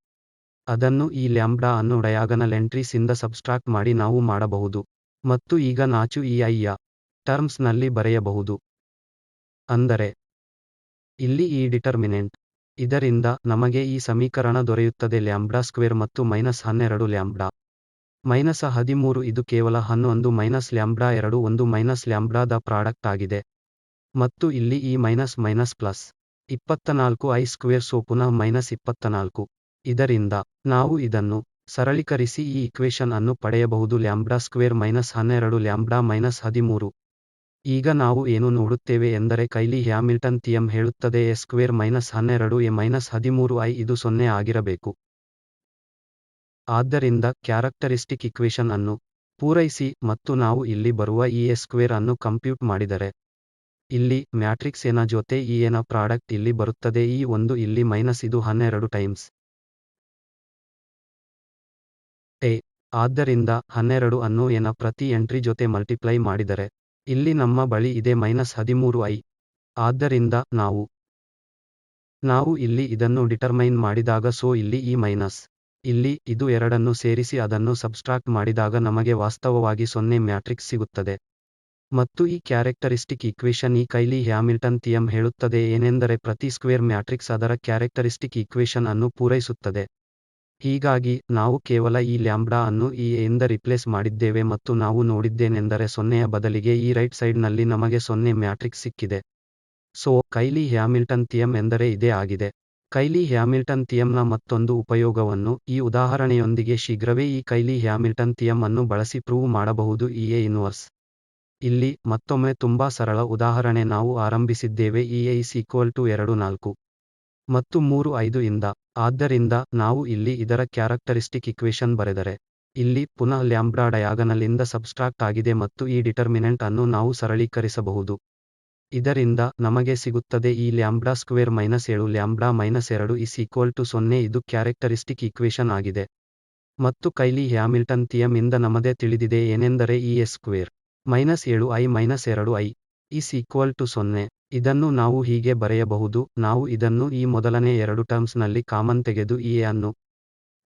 ಅದನ್ನು ಈ ಲ್ಯಾಂಬ್ಡಾ ಅನ್ನು ಡಯಾಗನಲ್ ಎಂಟ್ರೀಸ್ ಇಂದ ಸಬ್ಸ್ಟ್ರಾಕ್ಟ್ ಮಾಡಿ ನಾವು ಮಾಡಬಹುದು. ಮತ್ತು ಈಗ ನಾಚು ಈ ಐ ಯ ಟರ್ಮ್ಸ್ ನಲ್ಲಿ ಬರೆಯಬಹುದು. ಅಂದರೆ ಇಲ್ಲಿ ಈ ಡಿಟರ್ಮಿನೆಂಟ್. ಇದರಿಂದ ನಮಗೆ ಈ ಸಮೀಕರಣ ದೊರೆಯುತ್ತದೆ ಲ್ಯಾಂಬ್ಡಾ ಸ್ಕ್ವೇರ್ ಮತ್ತು ಮೈನಸ್ 12 ಲ್ಯಾಂಬ್ಡಾ ಮೈನಸ್ 13. ಇದು ಕೇವಲ 11 ಮೈನಸ್ ಲ್ಯಾಂಬ್ಡಾ 2 1 ಮೈನಸ್ ಲ್ಯಾಂಬ್ಡಾದ ಪ್ರಾಡಕ್ಟ್ ಆಗಿದೆ. ಮತ್ತು ಇಲ್ಲಿ ಈ minus plus 24 I square. So ಪುನಃ ಮೈನಸ್ 24. ಇದರಿಂದ ನಾವು ಇದನ್ನು ಸರಳೀಕರಿಸಿ ಈ ಇಕ್ವೇಶನ್ ಅನ್ನು ಪಡೆಯಬಹುದು. Lambda square minus 12 lambda minus 13. ಈಗ ನಾವು ಏನು ನೋಡುತ್ತೇವೆ ಎಂದರೆ ಕೈಲಿ ಹ್ಯಾಮಿಲ್ಟನ್ ಥಿಯರಂ ಹೇಳುತ್ತದೆ A square minus 12 A minus 13 ಇದು 0 ಆಗಿರಬೇಕು. ಆದ್ದರಿಂದ ಕ್ಯಾರೆಕ್ಟರಿಸ್ಟಿಕ್ ಇಕ್ವೇಶನ್ ಅನ್ನು ಪೂರೈಸಿ ಮತ್ತು ನಾವು ಇಲ್ಲಿ ಬರುವ ಈ ಎ ಸ್ಕ್ವೇರ್ ಅನ್ನು ಕಂಪ್ಯೂಟ್ ಮಾಡಿದರೆ ಇಲ್ಲಿ ಮ್ಯಾಟ್ರಿಕ್ಸ್ ಎನ ಜೊತೆ ಈ ಎನ ಪ್ರಾಡಕ್ಟ್ ಇಲ್ಲಿ ಬರುತ್ತದೆ ಈ ಒಂದು ಇಲ್ಲಿ ಮೈನಸ್ ಇದು 12 ಟೈಮ್ಸ್ ಎ. ಆದ್ದರಿಂದ 12 ಅನ್ನು ಎನ ಪ್ರತಿ ಎಂಟ್ರಿ ಜೊತೆ ಮಲ್ಟಿಪ್ಲೈ ಮಾಡಿದರೆ ಇಲ್ಲಿ ನಮ್ಮ ಬಳಿ ಇದೆ ಮೈನಸ್ 13 ಆದ್ದರಿಂದ ನಾವು ಇಲ್ಲಿ ಇದನ್ನು ಡಿಟರ್ಮೈನ್ ಮಾಡಿದಾಗ ಸೊ ಇಲ್ಲಿ ಈ ಮೈನಸ್ ಇಲ್ಲಿ ಇದು ಎರಡನ್ನು ಸೇರಿಸಿ ಅದನ್ನು ಸಬ್ಸ್ಟ್ರಾಕ್ಟ್ ಮಾಡಿದಾಗ ನಮಗೆ ವಾಸ್ತವವಾಗಿ 0 ಮ್ಯಾಟ್ರಿಕ್ಸ್ ಸಿಗುತ್ತದೆ. ಮತ್ತು ಈ ಕ್ಯಾರೆಕ್ಟರಿಸ್ಟಿಕ್ ಇಕ್ವೇಶನ್ ಈ ಕೈಲಿ ಹ್ಯಾಮಿಲ್ಟನ್ ಥಿಯರಂ ಹೇಳುತ್ತದೆ ಏನೆಂದರೆ ಪ್ರತಿ ಸ್ಕ್ವೇರ್ ಮ್ಯಾಟ್ರಿಕ್ಸ್ ಅದರ ಕ್ಯಾರೆಕ್ಟರಿಸ್ಟಿಕ್ ಇಕ್ವೇಶನ್ ಅನ್ನು ಪೂರೈಸುತ್ತದೆ. ಹೀಗಾಗಿ ನಾವು ಕೇವಲ ಈ ಲ್ಯಾಂಬ್ಡಾ ಅನ್ನು ಈ ಎ ಇಂದ ರಿಪ್ಲೇಸ್ ಮಾಡಿದ್ದೇವೆ ಮತ್ತು ನಾವು ನೋಡಿದ್ದೇನೆಂದರೆ 0ಯ ಬದಲಿಗೆ ಈ ರೈಟ್ ಸೈಡ್ನಲ್ಲಿ ನಮಗೆ 0 ಮ್ಯಾಟ್ರಿಕ್ಸ್ ಸಿಕ್ಕಿದೆ. ಸೊ ಕೈಲಿ ಹ್ಯಾಮಿಲ್ಟನ್ ಥಿಯರಂ ಎಂದರೆ ಇದೇ ಆಗಿದೆ. ಕೈಲಿ ಹ್ಯಾಮಿಲ್ಟನ್ ಥಿಯರಂನ ಮತ್ತೊಂದು ಉಪಯೋಗವನ್ನು ಈ ಉದಾಹರಣೆಯೊಂದಿಗೆ ಶೀಘ್ರವೇ ಈ ಕೈಲಿ ಹ್ಯಾಮಿಲ್ಟನ್ ಥಿಯರಂ ಅನ್ನು ಬಳಸಿ ಪ್ರೂವ್ ಮಾಡಬಹುದು ಈ ಎ ಇನ್ವರ್ಸ್. ಇಲ್ಲಿ ಮತ್ತೊಮ್ಮೆ ತುಂಬಾ ಸರಳ ಉದಾಹರಣೆ ನಾವು ಆರಂಭಿಸಿದ್ದೇವೆ ಈ ಎ ಇಸ್ ಈಕ್ವಲ್ ಟು 2 4 ಮತ್ತು 3 5 ಇಂದ. ಆದ್ದರಿಂದ ನಾವು ಇಲ್ಲಿ ಇದರ ಕ್ಯಾರೆಕ್ಟರಿಸ್ಟಿಕ್ ಇಕ್ವೇಶನ್ ಬರೆದರೆ ಇಲ್ಲಿ ಪುನಃ ಲ್ಯಾಂಬ್ಡಾ ಡಯಾಗನಲ್ ಇಂದ ಸಬ್ಸ್ಟ್ರಾಕ್ಟ್ ಆಗಿದೆ ಮತ್ತು ಈ ಡಿಟರ್ಮಿನೆಂಟ್ ಅನ್ನು ನಾವು ಸರಳೀಕರಿಸಬಹುದು. ಇದರಿಂದ ನಮಗೆ ಸಿಗುತ್ತದೆ ಈ lambda square minus 7 lambda minus 2 is equal to 0 ಇದು ಕ್ಯಾರೆಕ್ಟರಿಸ್ಟಿಕ್ ಇಕ್ವೇಶನ್ ಆಗಿದೆ. ಮತ್ತು ಕೈಲಿ ಹ್ಯಾಮಿಲ್ಟನ್ ಥಿಯರಂ ಇಂದ ನಮಗೆ ತಿಳಿದಿದೆ ಏನೆಂದರೆ ಈ A square minus 7 minus 2 is equal to 0. ಇದನ್ನು ನಾವು ಹೀಗೆ ಬರೆಯಬಹುದು ನಾವು ಇದನ್ನು ಈ ಮೊದಲನೇ ಎರಡು ಟರ್ಮ್ಸ್ ನಲ್ಲಿ ಕಾಮನ್ ತೆಗೆದು ಈ ಎ ಅನ್ನು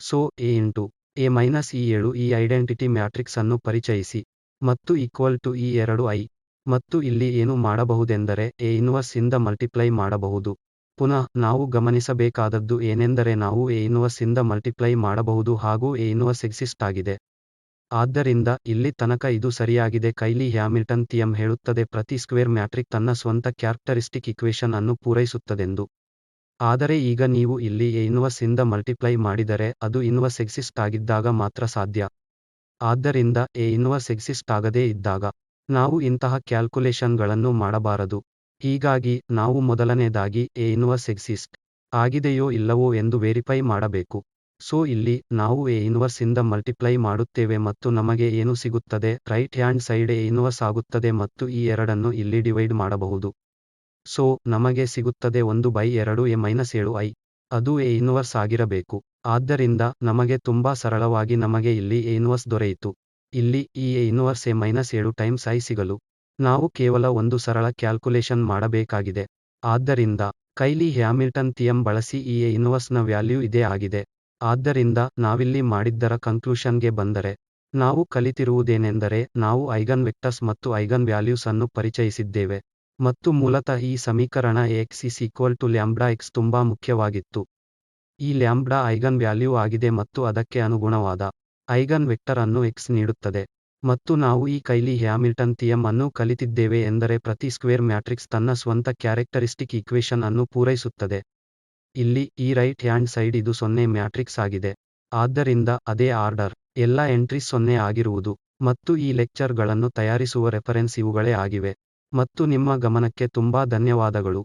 so A into A minus ಈ 7 ಈ ಐಡೆಂಟಿಟಿ ಮ್ಯಾಟ್ರಿಕ್ಸ್ ಅನ್ನು ಪರಿಚಯಿಸಿ ಮತ್ತು ಈಕ್ವಲ್ ಟು ಈ 2 ಮತ್ತು ಇಲ್ಲಿ ಏನು ಮಾಡಬಹುದೆಂದರೆ ಎ ಇನ್ವರ್ಸ್ ಇಂದ ಮಲ್ಟಿಪ್ಲೈ ಮಾಡಬಹುದು. ಪುನಃ ನಾವು ಗಮನಿಸಬೇಕಾದದ್ದು ಏನೆಂದರೆ ನಾವು ಎ ಇನ್ವರ್ಸ್ ಇಂದ ಮಲ್ಟಿಪ್ಲೈ ಮಾಡಬಹುದು ಹಾಗೂ ಎ ಇನ್ವರ್ಸ್ ಎಕ್ಸಿಸ್ಟ್ ಆಗಿದೆ. ಆದ್ದರಿಂದ ಇಲ್ಲಿ ತನಕ ಇದು ಸರಿಯಾಗಿದೆ. ಕೈಲಿ ಹ್ಯಾಮಿಲ್ಟನ್ ಥಿಯರಂ ಹೇಳುತ್ತದೆ ಪ್ರತಿ ಸ್ಕ್ವೇರ್ ಮ್ಯಾಟ್ರಿಕ್ ತನ್ನ ಸ್ವಂತ ಕ್ಯಾರೆಕ್ಟರಿಸ್ಟಿಕ್ ಇಕ್ವೇಶನ್ ಅನ್ನು ಪೂರೈಸುತ್ತದೆಂದು. ಆದರೆ ಈಗ ನೀವು ಇಲ್ಲಿ ಎ ಇನ್ವರ್ಸ್ ಇಂದ ಮಲ್ಟಿಪ್ಲೈ ಮಾಡಿದರೆ ಅದು ಇನ್ವರ್ಸ್ ಎಕ್ಸಿಸ್ಟ್ ಆಗಿದ್ದಾಗ ಮಾತ್ರ ಸಾಧ್ಯ. ಆದ್ದರಿಂದ ಎ ಇನ್ವರ್ಸ್ ಎಕ್ಸಿಸ್ಟ್ ಆಗದೇ ಇದ್ದಾಗ ನಾವು ಇಂತಹ ಕ್ಯಾಲ್ಕುಲೇಷನ್ಗಳನ್ನು ಮಾಡಬಾರದು. ಹೀಗಾಗಿ ನಾವು ಮೊದಲನೇದಾಗಿ ಎ ಇನ್ವರ್ಸ್ ಎಕ್ಸಿಸ್ಟ್ ಆಗಿದೆಯೋ ಇಲ್ಲವೋ ಎಂದು ವೆರಿಫೈ ಮಾಡಬೇಕು. ಸೊ ಇಲ್ಲಿ ನಾವು ಎ ಇನ್ವರ್ಸ್ ಇಂದ ಮಲ್ಟಿಪ್ಲೈ ಮಾಡುತ್ತೇವೆ ಮತ್ತು ನಮಗೆ ಏನು ಸಿಗುತ್ತದೆ right hand side A inverse ಆಗುತ್ತದೆ ಮತ್ತು ಈ ಎರಡನ್ನು ಇಲ್ಲಿ ಡಿವೈಡ್ ಮಾಡಬಹುದು. ಸೊ ನಮಗೆ ಸಿಗುತ್ತದೆ 1/2 ಎ ಮೈನಸ್ 7 ಅದು ಎ ಇನ್ವರ್ಸ್ ಆಗಿರಬೇಕು. ಆದ್ದರಿಂದ ನಮಗೆ ತುಂಬಾ ಸರಳವಾಗಿ ನಮಗೆ ಇಲ್ಲಿ ಎ ಇನ್ವರ್ಸ್ ದೊರೆಯಿತು. ಇಲ್ಲಿ ಈ A inverse A minus 7 times ಸಿಗಲು ನಾವು ಕೇವಲ ಒಂದು ಸರಳ ಕ್ಯಾಲ್ಕುಲೇಷನ್ ಮಾಡಬೇಕಾಗಿದೆ. ಆದ್ದರಿಂದ ಕೈಲಿ ಹ್ಯಾಮಿಲ್ಟನ್ ಥಿಯರಂ ಬಳಸಿ ಈ ಎ ಇನ್ವರ್ಸ್ ನ ವ್ಯಾಲ್ಯೂ ಇದೇ ಆಗಿದೆ. ಆದ್ದರಿಂದ ನಾವಿಲ್ಲಿ ಮಾಡಿದ್ದರ ಕನ್ಕ್ಲೂಷನ್ಗೆ ಬಂದರೆ ನಾವು ಕಲಿತಿರುವುದೇನೆಂದರೆ ನಾವು ಐಗನ್ ವೆಕ್ಟರ್ಸ್ ಮತ್ತು ಐಗನ್ ವ್ಯಾಲ್ಯೂಸ್ ಅನ್ನು ಪರಿಚಯಿಸಿದ್ದೇವೆ ಮತ್ತು ಮೂಲತಃ ಈ ಸಮೀಕರಣ x is equal to lambda x ತುಂಬಾ ಮುಖ್ಯವಾಗಿತ್ತು. ಈ ಲ್ಯಾಂಬ್ಡಾ ಐಗನ್ ವ್ಯಾಲ್ಯೂ ಆಗಿದೆ ಮತ್ತು ಅದಕ್ಕೆ ಅನುಗುಣವಾದ ಐಗನ್ ವೆಕ್ಟರ್ ಅನ್ನು x ನೀಡುತ್ತದೆ. ಮತ್ತು ನಾವು ಈ ಕೈಲಿ ಹ್ಯಾಮಿಲ್ಟನ್ ಥಿಯರಂ ಅನ್ನು ಕಲಿತಿದ್ದೇವೆ ಎಂದರೆ ಪ್ರತಿ ಸ್ಕ್ವೇರ್ ಮ್ಯಾಟ್ರಿಕ್ಸ್ ತನ್ನ ಸ್ವಂತ ಕ್ಯಾರೆಕ್ಟರಿಸ್ಟಿಕ್ ಇಕ್ವೇಶನ್ ಅನ್ನು ಪೂರೈಸುತ್ತದೆ. ಇಲ್ಲಿ ಈ ರೈಟ್ ಹ್ಯಾಂಡ್ ಸೈಡ್ ಇದು 0 ಮ್ಯಾಟ್ರಿಕ್ಸ್ ಆಗಿದೆ. ಆದ್ದರಿಂದ ಅದೇ ಆರ್ಡರ್ ಎಲ್ಲ ಎಂಟ್ರೀಸ್ 0 ಆಗಿರುವುದು. ಮತ್ತು ಈ ಲೆಕ್ಚರ್ ಗಳನ್ನು ತಯಾರಿಸುವ ರೆಫರೆನ್ಸ್ ಇವುಗಳೇ ಆಗಿವೆ. ಮತ್ತು ನಿಮ್ಮ ಗಮನಕ್ಕೆ ತುಂಬಾ ಧನ್ಯವಾದಗಳು.